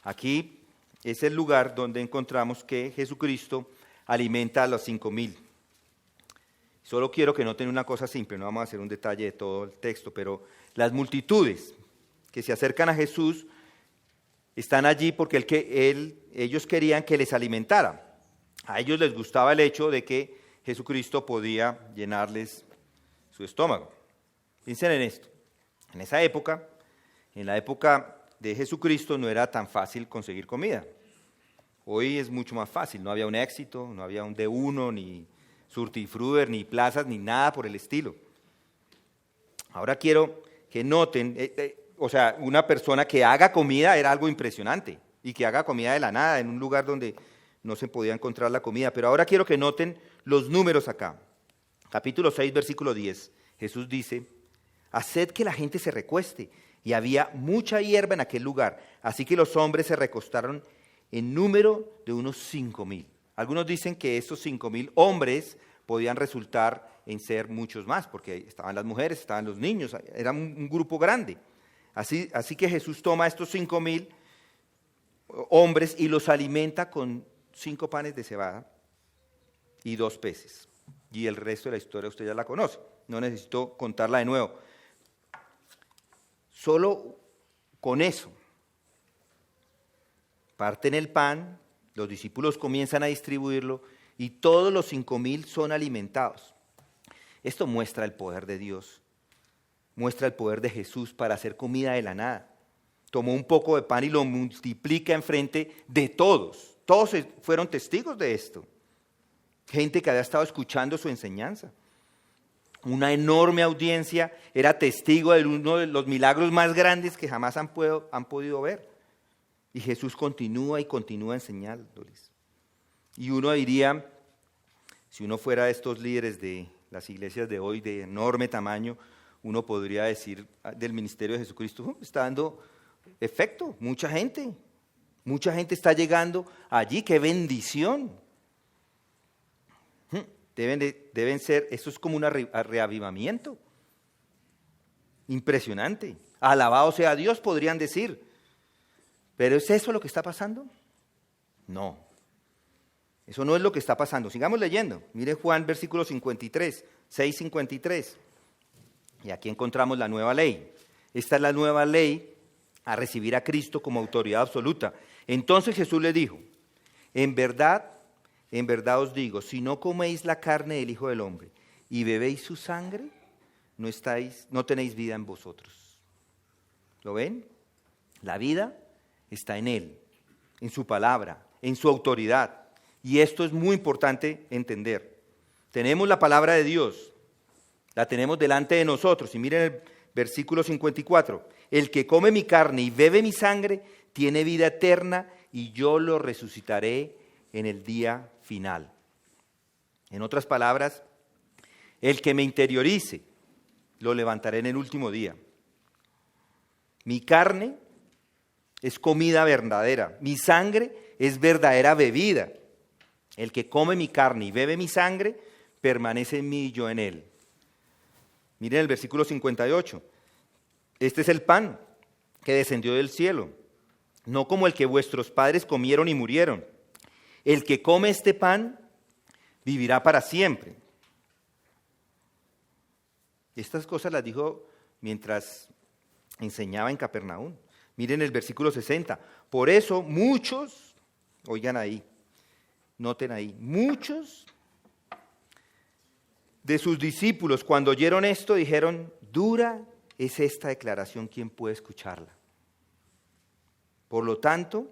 Aquí es el lugar donde encontramos que Jesucristo alimenta a los 5,000. Solo quiero que noten una cosa simple, no vamos a hacer un detalle de todo el texto, pero las multitudes que se acercan a Jesús están allí porque ellos querían que les alimentara. A ellos les gustaba el hecho de que Jesucristo podía llenarles su estómago. Piensen en esto. En esa época, en la época de Jesucristo, no era tan fácil conseguir comida. Hoy es mucho más fácil. No había un Éxito, no había un D1, ni Surtifruder, ni plazas, ni nada por el estilo. Ahora quiero que noten, una persona que haga comida era algo impresionante, y que haga comida de la nada en un lugar donde no se podía encontrar la comida. Pero ahora quiero que noten los números acá. Capítulo 6, versículo 10. Jesús dice: haced que la gente se recueste. Y había mucha hierba en aquel lugar, así que los hombres se recostaron en número de unos 5,000. Algunos dicen que estos 5,000 hombres podían resultar en ser muchos más, porque estaban las mujeres, estaban los niños, era un grupo grande. Así que Jesús toma a estos 5,000 hombres y los alimenta con 5 panes de cebada y 2 peces. Y el resto de la historia usted ya la conoce, no necesito contarla de nuevo. Solo con eso, parten el pan, los discípulos comienzan a distribuirlo y todos los 5,000 son alimentados. Esto muestra el poder de Dios, muestra el poder de Jesús para hacer comida de la nada. Tomó un poco de pan y lo multiplica enfrente de todos. Todos fueron testigos de esto. Gente que había estado escuchando su enseñanza. Una enorme audiencia era testigo de uno de los milagros más grandes que jamás han podido ver. Y Jesús continúa y continúa enseñándoles. Y uno diría, si uno fuera de estos líderes de las iglesias de hoy de enorme tamaño, uno podría decir del ministerio de Jesucristo, está dando efecto, mucha gente está llegando allí, qué bendición. Deben ser, esto es como un reavivamiento. Impresionante. Alabado sea Dios, podrían decir. ¿Pero es eso lo que está pasando? No. Eso no es lo que está pasando. Sigamos leyendo. Mire Juan, versículo 53, 6:53. Y aquí encontramos la nueva ley. Esta es la nueva ley a recibir a Cristo como autoridad absoluta. Entonces Jesús le dijo: en verdad os digo, si no coméis la carne del Hijo del Hombre y bebéis su sangre, no tenéis vida en vosotros. ¿Lo ven? La vida está en Él, en su palabra, en su autoridad. Y esto es muy importante entender. Tenemos la palabra de Dios, la tenemos delante de nosotros. Y miren el versículo 54. El que come mi carne y bebe mi sangre tiene vida eterna y yo lo resucitaré en el día final. En otras palabras, el que me interiorice, lo levantaré en el último día. Mi carne es comida verdadera, mi sangre es verdadera bebida. El que come mi carne y bebe mi sangre, permanece en mí y yo en él. Miren el versículo 58. Este es el pan que descendió del cielo, no como el que vuestros padres comieron y murieron. El que come este pan vivirá para siempre. Estas cosas las dijo mientras enseñaba en Capernaum. Miren el versículo 60. Por eso muchos, oigan ahí, noten ahí, muchos de sus discípulos cuando oyeron esto dijeron, dura es esta declaración, ¿quién puede escucharla? Por lo tanto,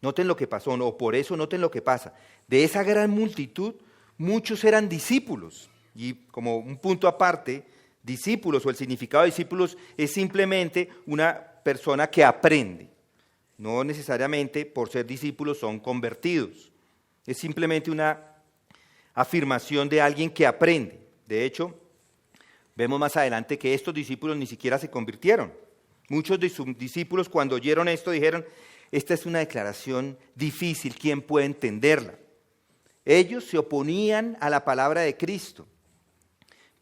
noten lo que pasó, o por eso noten lo que pasa. De esa gran multitud, muchos eran discípulos. Y como un punto aparte, discípulos o el significado de discípulos es simplemente una persona que aprende. No necesariamente por ser discípulos son convertidos. Es simplemente una afirmación de alguien que aprende. De hecho, vemos más adelante que estos discípulos ni siquiera se convirtieron. Muchos de sus discípulos cuando oyeron esto dijeron, esta es una declaración difícil, ¿quién puede entenderla? Ellos se oponían a la palabra de Cristo.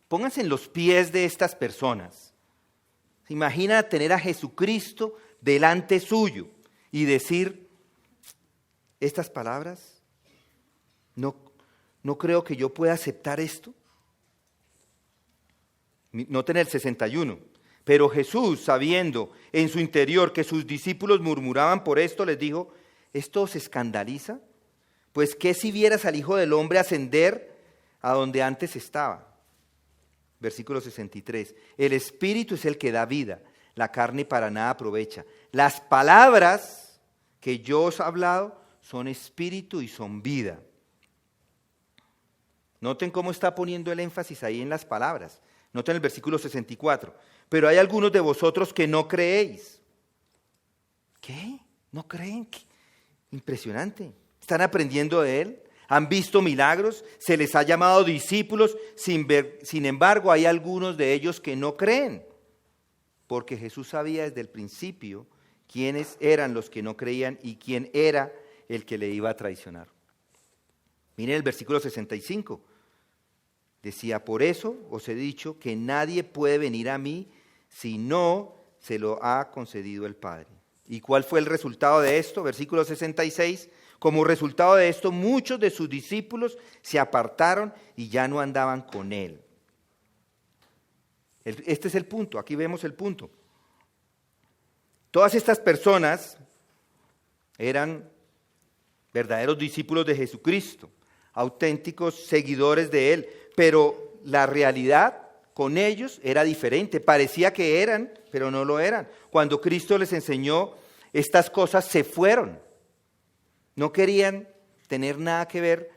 Pónganse en los pies de estas personas. ¿Se imagina tener a Jesucristo delante suyo y decir estas palabras? No creo que yo pueda aceptar esto. Noten el 61. Pero Jesús, sabiendo en su interior que sus discípulos murmuraban por esto, les dijo, ¿esto os escandaliza? Pues ¿qué si vieras al Hijo del Hombre ascender a donde antes estaba? Versículo 63. El Espíritu es el que da vida, la carne para nada aprovecha. Las palabras que yo os he hablado son espíritu y son vida. Noten cómo está poniendo el énfasis ahí en las palabras. Noten el versículo 64. Pero hay algunos de vosotros que no creéis. ¿Qué? ¿No creen? ¿Qué? Impresionante. ¿Están aprendiendo de él? ¿Han visto milagros? ¿Se les ha llamado discípulos? Sin embargo, hay algunos de ellos que no creen. Porque Jesús sabía desde el principio quiénes eran los que no creían y quién era el que le iba a traicionar. Miren el versículo 65. Decía, por eso os he dicho que nadie puede venir a mí si no se lo ha concedido el Padre. ¿Y cuál fue el resultado de esto? Versículo 66. Como resultado de esto, muchos de sus discípulos se apartaron y ya no andaban con él. Este es el punto, aquí vemos el punto. Todas estas personas eran verdaderos discípulos de Jesucristo, auténticos seguidores de él, pero la realidad con ellos era diferente. Parecía que eran, pero no lo eran. Cuando Cristo les enseñó estas cosas, se fueron. No querían tener nada que ver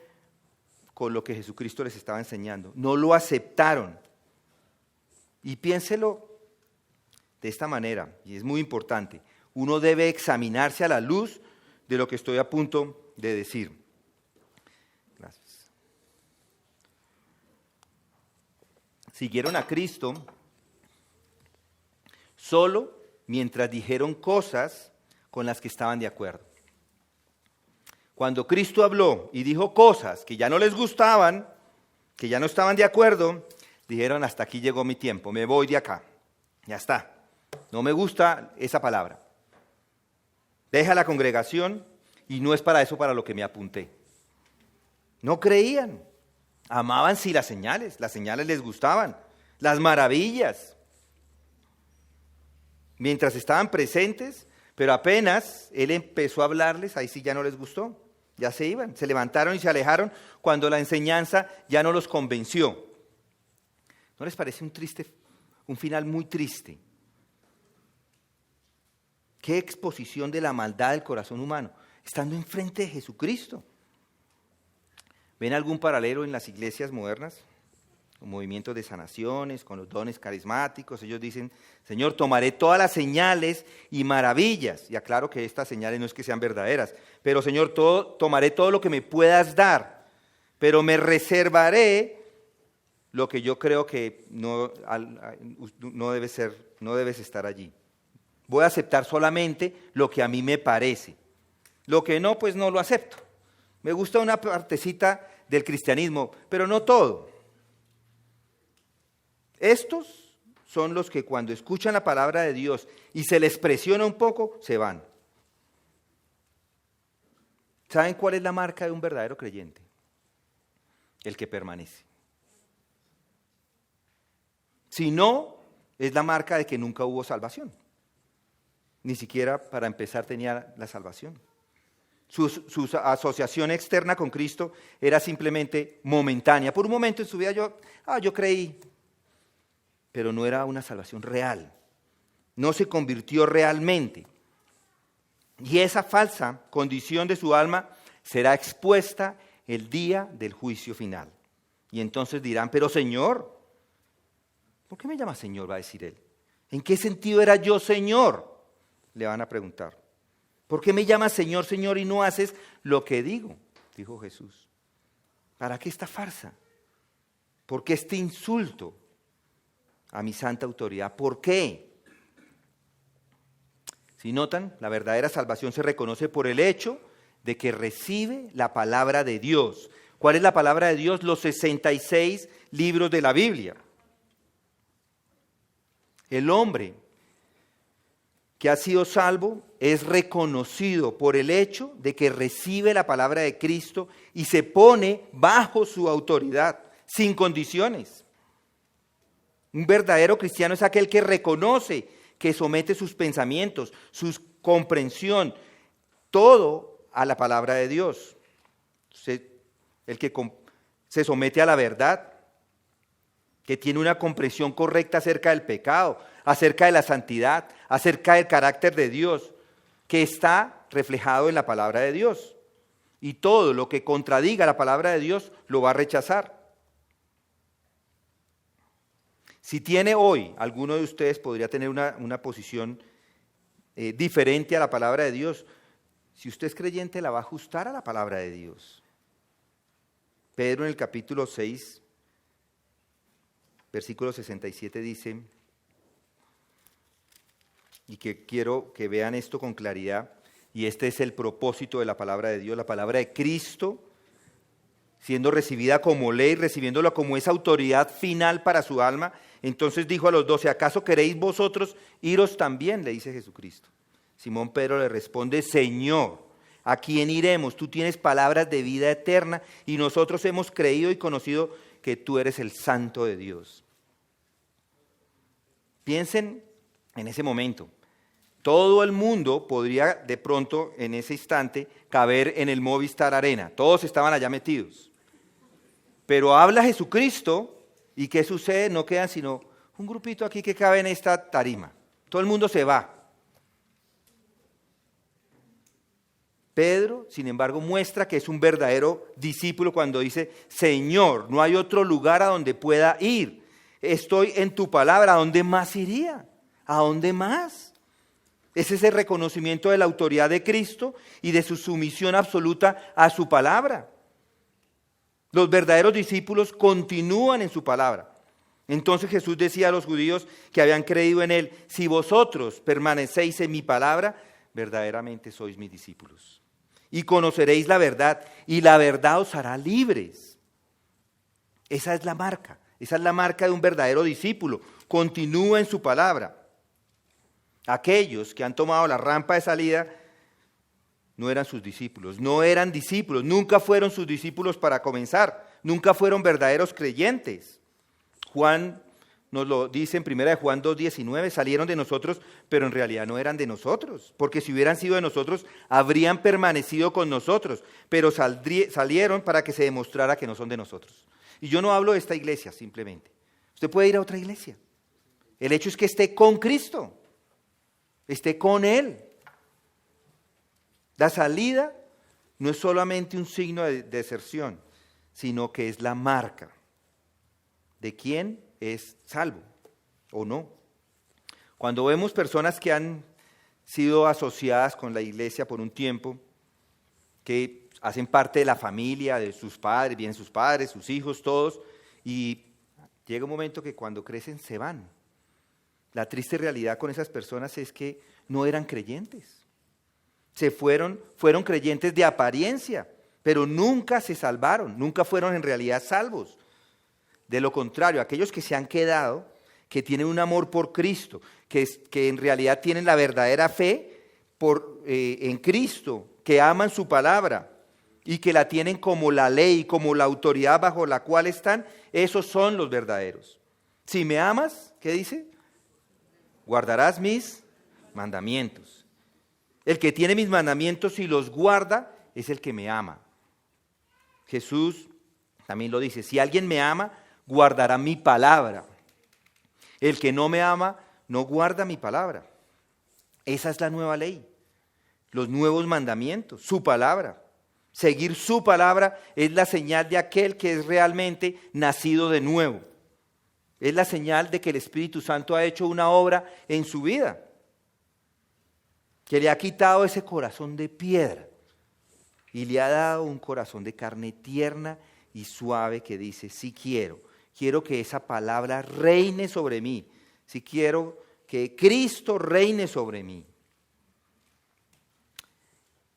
con lo que Jesucristo les estaba enseñando. No lo aceptaron. Y piénselo de esta manera, y es muy importante. Uno debe examinarse a la luz de lo que estoy a punto de decir. Gracias. Siguieron a Cristo solo mientras dijeron cosas con las que estaban de acuerdo. Cuando Cristo habló y dijo cosas que ya no les gustaban, que ya no estaban de acuerdo, dijeron, hasta aquí llegó mi tiempo, me voy de acá. Ya está. No me gusta esa palabra. Deja la congregación y no es para eso para lo que me apunté. No creían. Amaban sí las señales les gustaban, las maravillas. Mientras estaban presentes, pero apenas Él empezó a hablarles, ahí sí ya no les gustó. Ya se iban, se levantaron y se alejaron cuando la enseñanza ya no los convenció. ¿No les parece un final muy triste? Qué exposición de la maldad del corazón humano, estando enfrente de Jesucristo. ¿Ven algún paralelo en las iglesias modernas? Con movimientos de sanaciones, con los dones carismáticos. Ellos dicen, Señor, tomaré todas las señales y maravillas. Y aclaro que estas señales no es que sean verdaderas, pero Señor, tomaré todo lo que me puedas dar, pero me reservaré lo que yo creo que no debes estar allí. Voy a aceptar solamente lo que a mí me parece. Lo que no, pues no lo acepto. Me gusta una partecita del cristianismo, pero no todo. Estos son los que cuando escuchan la palabra de Dios y se les presiona un poco, se van. ¿Saben cuál es la marca de un verdadero creyente? El que permanece. Si no, es la marca de que nunca hubo salvación. Ni siquiera para empezar tenía la salvación. Su asociación externa con Cristo era simplemente momentánea. Por un momento en su vida yo creí, pero no era una salvación real. No se convirtió realmente. Y esa falsa condición de su alma será expuesta el día del juicio final. Y entonces dirán, pero Señor, ¿por qué me llamas Señor? Va a decir él. ¿En qué sentido era yo Señor? Le van a preguntar. ¿Por qué me llamas Señor, Señor y no haces lo que digo? Dijo Jesús. ¿Para qué esta farsa? ¿Por qué este insulto a mi santa autoridad? ¿Por qué? Si notan, la verdadera salvación se reconoce por el hecho de que recibe la palabra de Dios. ¿Cuál es la palabra de Dios? Los 66 libros de la Biblia. El hombre que ha sido salvo es reconocido por el hecho de que recibe la palabra de Cristo y se pone bajo su autoridad, sin condiciones. Un verdadero cristiano es aquel que reconoce, que somete sus pensamientos, su comprensión, todo a la palabra de Dios. El que se somete a la verdad, que tiene una comprensión correcta acerca del pecado, acerca de la santidad, acerca del carácter de Dios, que está reflejado en la palabra de Dios. Y todo lo que contradiga la palabra de Dios lo va a rechazar. Si tiene hoy, alguno de ustedes podría tener una posición diferente a la palabra de Dios. Si usted es creyente, la va a ajustar a la palabra de Dios. Pedro en el capítulo 6, versículo 67 dice, y que quiero que vean esto con claridad, y este es el propósito de la palabra de Dios, la palabra de Cristo, siendo recibida como ley, recibiéndola como esa autoridad final para su alma. Entonces dijo a los 12, ¿acaso queréis vosotros iros también? Le dice Jesucristo. Simón Pedro le responde, Señor, ¿a quién iremos? Tú tienes palabras de vida eterna y nosotros hemos creído y conocido que tú eres el Santo de Dios. Piensen en ese momento. Todo el mundo podría de pronto en ese instante caber en el Movistar Arena. Todos estaban allá metidos. Pero habla Jesucristo y ¿qué sucede? No quedan sino un grupito aquí que cabe en esta tarima. Todo el mundo se va. Pedro, sin embargo, muestra que es un verdadero discípulo cuando dice, Señor, no hay otro lugar a donde pueda ir. Estoy en tu palabra. ¿A dónde más iría? ¿A dónde más? Es ese reconocimiento de la autoridad de Cristo y de su sumisión absoluta a su palabra. Los verdaderos discípulos continúan en su palabra. Entonces Jesús decía a los judíos que habían creído en él, si vosotros permanecéis en mi palabra, verdaderamente sois mis discípulos. Y conoceréis la verdad, y la verdad os hará libres. Esa es la marca de un verdadero discípulo. Continúa en su palabra. Aquellos que han tomado la rampa de salida no eran sus discípulos, nunca fueron sus discípulos para comenzar, nunca fueron verdaderos creyentes. Juan nos lo dice en 1 Juan 2:19, salieron de nosotros, pero en realidad no eran de nosotros, porque si hubieran sido de nosotros, habrían permanecido con nosotros, pero salieron para que se demostrara que no son de nosotros. Y yo no hablo de esta iglesia simplemente. Usted puede ir a otra iglesia. El hecho es que esté con Cristo, esté con Él. La salida no es solamente un signo de deserción, sino que es la marca de quién es salvo o no. Cuando vemos personas que han sido asociadas con la iglesia por un tiempo, que hacen parte de la familia, de sus padres, vienen sus padres, sus hijos, todos, y llega un momento que cuando crecen se van. La triste realidad con esas personas es que no eran creyentes. Fueron creyentes de apariencia, pero nunca se salvaron, nunca fueron en realidad salvos. De lo contrario, aquellos que se han quedado, que tienen un amor por Cristo, que en realidad tienen la verdadera fe en Cristo, que aman su palabra y que la tienen como la ley, como la autoridad bajo la cual están, esos son los verdaderos. Si me amas, ¿qué dice? Guardarás mis mandamientos. El que tiene mis mandamientos y los guarda es el que me ama. Jesús también lo dice, si alguien me ama, guardará mi palabra. El que no me ama, no guarda mi palabra. Esa es la nueva ley, los nuevos mandamientos, su palabra. Seguir su palabra es la señal de aquel que es realmente nacido de nuevo. Es la señal de que el Espíritu Santo ha hecho una obra en su vida, que le ha quitado ese corazón de piedra y le ha dado un corazón de carne tierna y suave que dice, sí quiero que esa palabra reine sobre mí, sí quiero que Cristo reine sobre mí.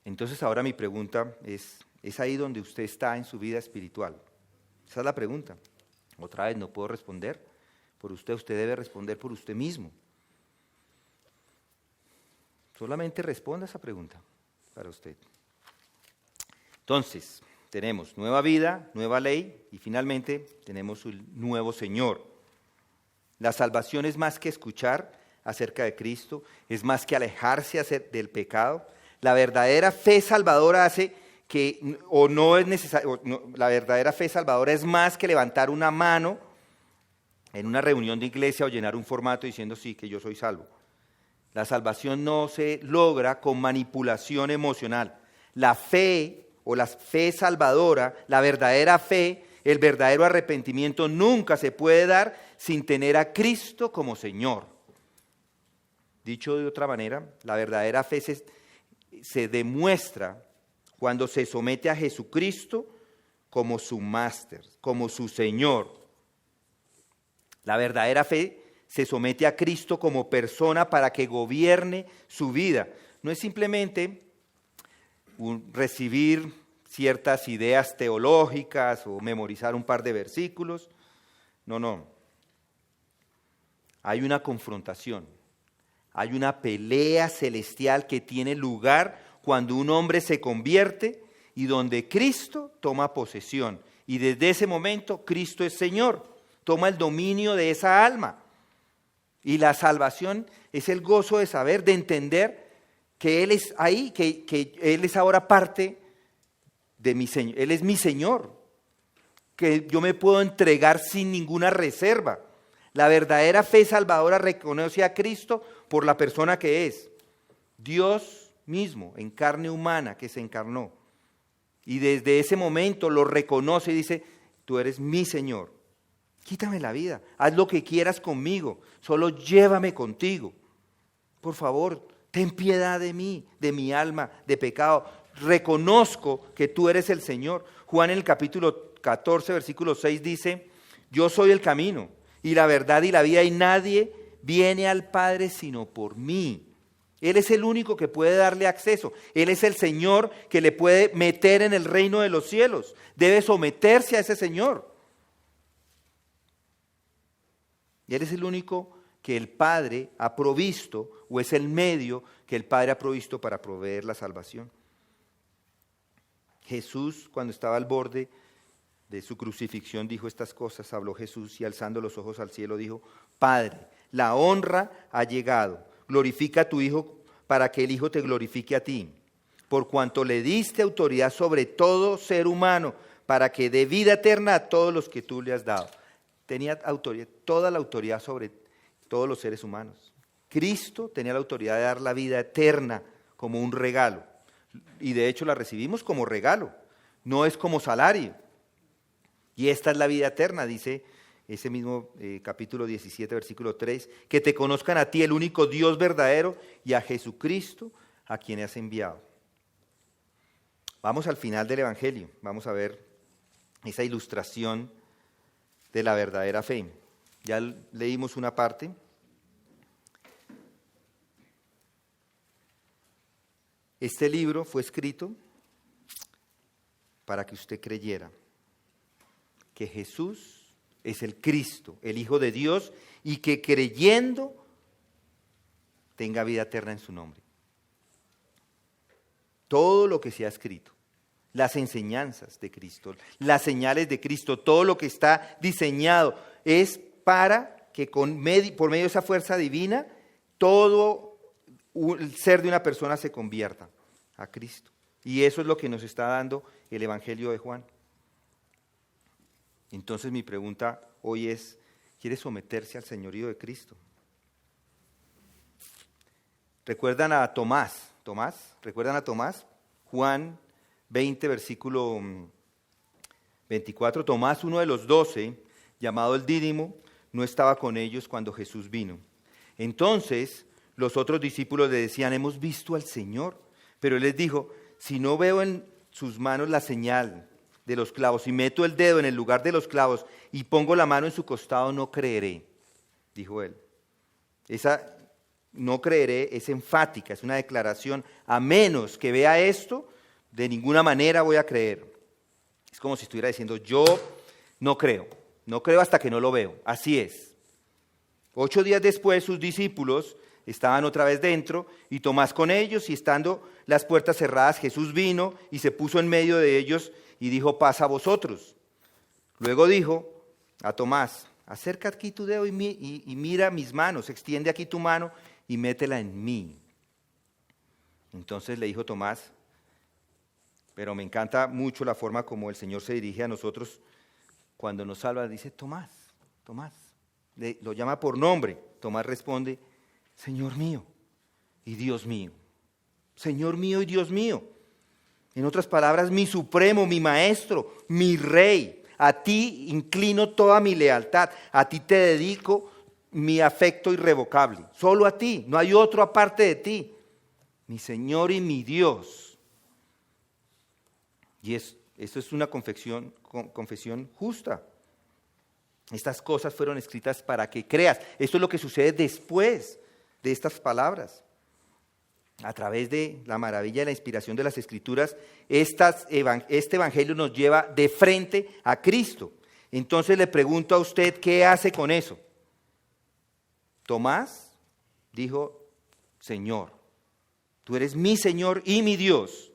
Entonces ahora mi pregunta ¿es ahí donde usted está en su vida espiritual? Esa es la pregunta. Otra vez no puedo responder por usted debe responder por usted mismo. Solamente responda esa pregunta para usted. Entonces, tenemos nueva vida, nueva ley y finalmente tenemos un nuevo Señor. La salvación es más que escuchar acerca de Cristo, es más que alejarse del pecado. La verdadera fe salvadora hace que, o no es necesario, la verdadera fe salvadora es más que levantar una mano en una reunión de iglesia o llenar un formato diciendo sí, que yo soy salvo. La salvación no se logra con manipulación emocional. La fe o la fe salvadora, la verdadera fe, el verdadero arrepentimiento nunca se puede dar sin tener a Cristo como Señor. Dicho de otra manera, la verdadera fe se demuestra cuando se somete a Jesucristo como su máster, como su Señor. La verdadera fe se somete a Cristo como persona para que gobierne su vida. No es simplemente recibir ciertas ideas teológicas o memorizar un par de versículos. No. Hay una confrontación, hay una pelea celestial que tiene lugar cuando un hombre se convierte y donde Cristo toma posesión. Y desde ese momento Cristo es Señor, toma el dominio de esa alma. Y la salvación es el gozo de saber, de entender que Él es ahí, que Él es ahora parte de mi Señor. Él es mi Señor, que yo me puedo entregar sin ninguna reserva. La verdadera fe salvadora reconoce a Cristo por la persona que es. Dios mismo, en carne humana, que se encarnó. Y desde ese momento lo reconoce y dice, tú eres mi Señor. Quítame la vida, haz lo que quieras conmigo, solo llévame contigo. Por favor, ten piedad de mí, de mi alma, de pecado. Reconozco que tú eres el Señor. Juan en el capítulo 14, versículo 6 dice, yo soy el camino y la verdad y la vida y nadie viene al Padre sino por mí. Él es el único que puede darle acceso. Él es el Señor que le puede meter en el reino de los cielos. Debe someterse a ese Señor. Y Él es el único que el Padre ha provisto, o es el medio que el Padre ha provisto para proveer la salvación. Jesús, cuando estaba al borde de su crucifixión, dijo estas cosas, habló Jesús y alzando los ojos al cielo dijo, Padre, la honra ha llegado, glorifica a tu Hijo para que el Hijo te glorifique a ti, por cuanto le diste autoridad sobre todo ser humano, para que dé vida eterna a todos los que tú le has dado. Tenía autoridad, toda la autoridad sobre todos los seres humanos. Cristo tenía la autoridad de dar la vida eterna como un regalo. Y de hecho la recibimos como regalo, no es como salario. Y esta es la vida eterna, dice ese mismo capítulo 17, versículo 3, que te conozcan a ti, el único Dios verdadero, y a Jesucristo, a quien has enviado. Vamos al final del Evangelio, vamos a ver esa ilustración de la verdadera fe. Ya leímos una parte. Este libro fue escrito para que usted creyera que Jesús es el Cristo, el Hijo de Dios, y que creyendo tenga vida eterna en su nombre. Todo lo que se ha escrito, las enseñanzas de Cristo, las señales de Cristo, todo lo que está diseñado es para que por medio de esa fuerza divina, todo el ser de una persona se convierta a Cristo. Y eso es lo que nos está dando el Evangelio de Juan. Entonces mi pregunta hoy es, ¿quiere someterse al señorío de Cristo? ¿Recuerdan a Tomás? ¿Recuerdan a Tomás? Juan 20, versículo 24. Tomás, uno de los 12, llamado el Dídimo, no estaba con ellos cuando Jesús vino. Entonces los otros discípulos le decían, hemos visto al Señor. Pero él les dijo, si no veo en sus manos la señal de los clavos y meto el dedo en el lugar de los clavos y pongo la mano en su costado, no creeré, dijo él. Esa no creeré es enfática, es una declaración, a menos que vea esto, de ninguna manera voy a creer. Es como si estuviera diciendo, yo no creo hasta que no lo veo, así es. 8 días después sus discípulos estaban otra vez dentro y Tomás con ellos, y estando las puertas cerradas, Jesús vino y se puso en medio de ellos y dijo, paz a vosotros. Luego dijo a Tomás, acerca aquí tu dedo y mira mis manos, extiende aquí tu mano y métela en mí. Entonces le dijo Tomás, pero me encanta mucho la forma como el Señor se dirige a nosotros cuando nos salva, dice Tomás, lo llama por nombre. Tomás responde, Señor mío y Dios mío. Señor mío y Dios mío. En otras palabras, mi supremo, mi maestro, mi rey. A ti inclino toda mi lealtad. A ti te dedico mi afecto irrevocable. Solo a ti, no hay otro aparte de ti. Mi Señor y mi Dios. Y esto es una confesión justa. Estas cosas fueron escritas para que creas. Esto es lo que sucede después de estas palabras. A través de la maravilla y la inspiración de las Escrituras, este Evangelio nos lleva de frente a Cristo. Entonces le pregunto a usted, ¿qué hace con eso? Tomás dijo, Señor, tú eres mi Señor y mi Dios.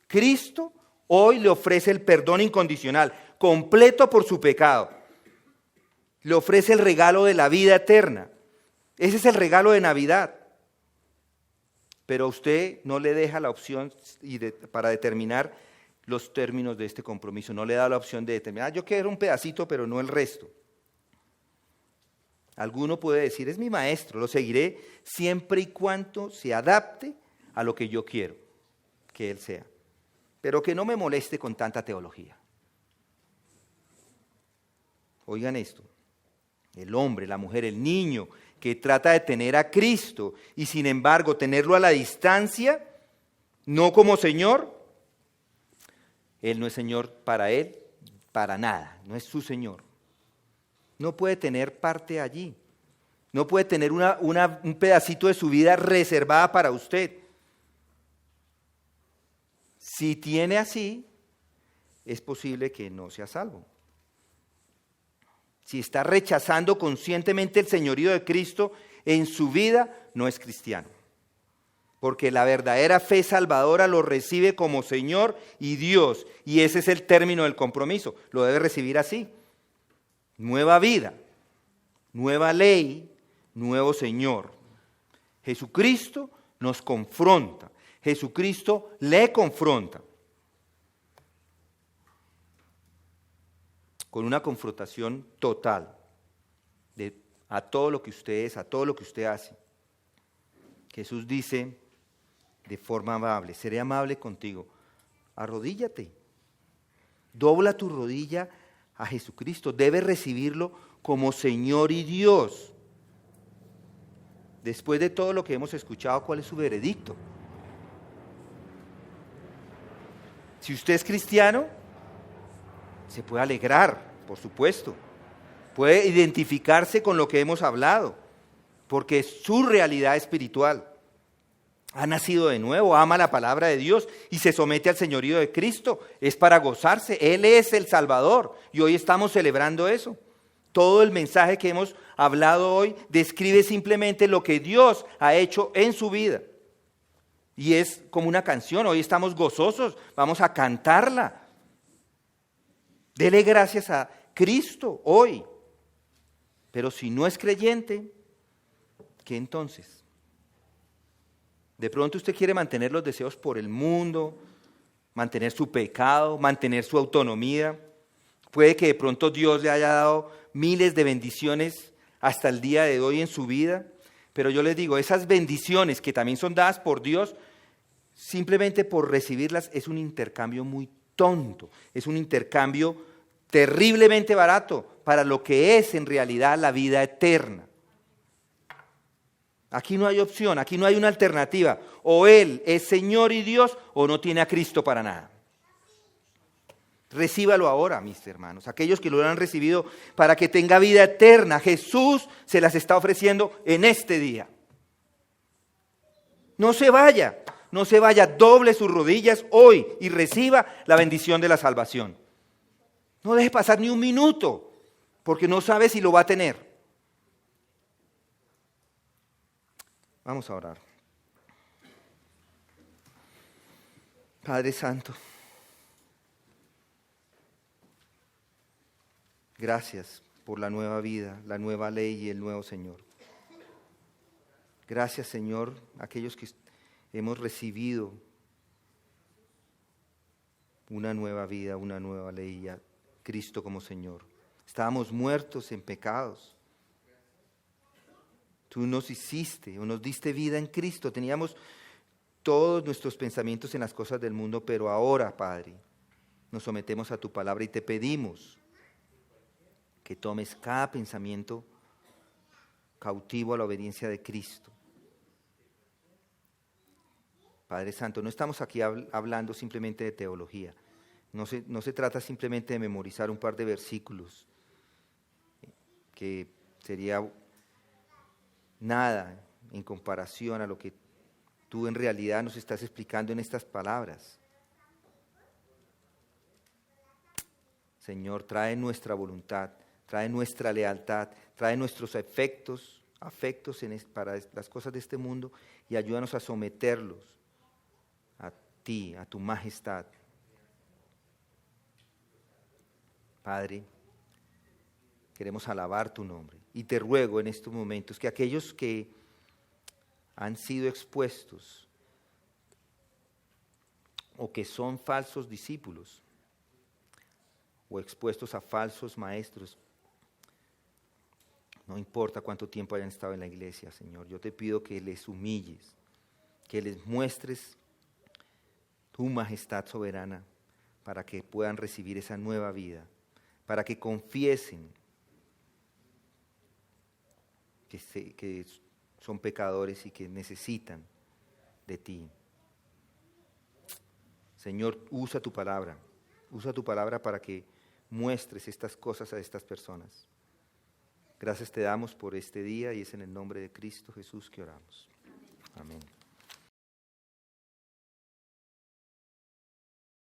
Cristo hoy le ofrece el perdón incondicional, completo por su pecado. Le ofrece el regalo de la vida eterna. Ese es el regalo de Navidad. Pero a usted no le deja la opción para determinar los términos de este compromiso. No le da la opción de determinar, yo quiero un pedacito, pero no el resto. Alguno puede decir, es mi maestro, lo seguiré siempre y cuando se adapte a lo que yo quiero que él sea. Pero que no me moleste con tanta teología. Oigan esto, el hombre, la mujer, el niño que trata de tener a Cristo y sin embargo tenerlo a la distancia, no como Señor, Él no es Señor para él, para nada, no es su Señor. No puede tener parte allí, no puede tener un pedacito de su vida reservada para usted. Si tiene así, es posible que no sea salvo. Si está rechazando conscientemente el señorío de Cristo en su vida, no es cristiano. Porque la verdadera fe salvadora lo recibe como Señor y Dios. Y ese es el término del compromiso. Lo debe recibir así. Nueva vida, nueva ley, nuevo Señor. Jesucristo nos confronta. Jesucristo le confronta. Con una confrontación total a todo lo que usted es, a todo lo que usted hace. Jesús dice, de forma amable, seré amable contigo. Arrodíllate, dobla tu rodilla a Jesucristo, debes recibirlo como Señor y Dios. Después de todo lo que hemos escuchado, ¿cuál es su veredicto? Si usted es cristiano, se puede alegrar, por supuesto. Puede identificarse con lo que hemos hablado, porque es su realidad espiritual. Ha nacido de nuevo, ama la palabra de Dios y se somete al señorío de Cristo. Es para gozarse, Él es el Salvador y hoy estamos celebrando eso. Todo el mensaje que hemos hablado hoy describe simplemente lo que Dios ha hecho en su vida. Y es como una canción, hoy estamos gozosos, vamos a cantarla. Dele gracias a Cristo hoy. Pero si no es creyente, ¿qué entonces? De pronto usted quiere mantener los deseos por el mundo, mantener su pecado, mantener su autonomía. Puede que de pronto Dios le haya dado miles de bendiciones hasta el día de hoy en su vida, pero yo les digo, esas bendiciones que también son dadas por Dios, simplemente por recibirlas es un intercambio muy tonto, es un intercambio terriblemente barato para lo que es en realidad la vida eterna. Aquí no hay opción, aquí no hay una alternativa. O Él es Señor y Dios o no tiene a Cristo para nada. Recíbalo ahora, mis hermanos, aquellos que lo han recibido para que tenga vida eterna. Jesús se las está ofreciendo en este día. No se vaya, doble sus rodillas hoy y reciba la bendición de la salvación. No deje pasar ni un minuto, porque no sabe si lo va a tener. Vamos a orar. Padre Santo, gracias por la nueva vida, la nueva ley y el nuevo Señor. Gracias, Señor, a aquellos que hemos recibido una nueva vida, una nueva ley y a Cristo como Señor. Estábamos muertos en pecados. Tú nos hiciste o nos diste vida en Cristo. Teníamos todos nuestros pensamientos en las cosas del mundo, pero ahora, Padre, nos sometemos a tu palabra y te pedimos que tomes cada pensamiento cautivo a la obediencia de Cristo. Padre Santo, no estamos aquí hablando simplemente de teología. No se trata simplemente de memorizar un par de versículos, que sería nada en comparación a lo que tú en realidad nos estás explicando en estas palabras. Señor, trae nuestra voluntad, trae nuestra lealtad, trae nuestros afectos para las cosas de este mundo y ayúdanos a someterlos a ti, a tu majestad. Padre, queremos alabar tu nombre y te ruego en estos momentos que aquellos que han sido expuestos o que son falsos discípulos o expuestos a falsos maestros, no importa cuánto tiempo hayan estado en la iglesia, Señor, yo te pido que les humilles, que les muestres tu majestad soberana para que puedan recibir esa nueva vida, para que confiesen que son pecadores y que necesitan de ti. Señor, usa tu palabra para que muestres estas cosas a estas personas. Gracias te damos por este día y es en el nombre de Cristo Jesús que oramos. Amén.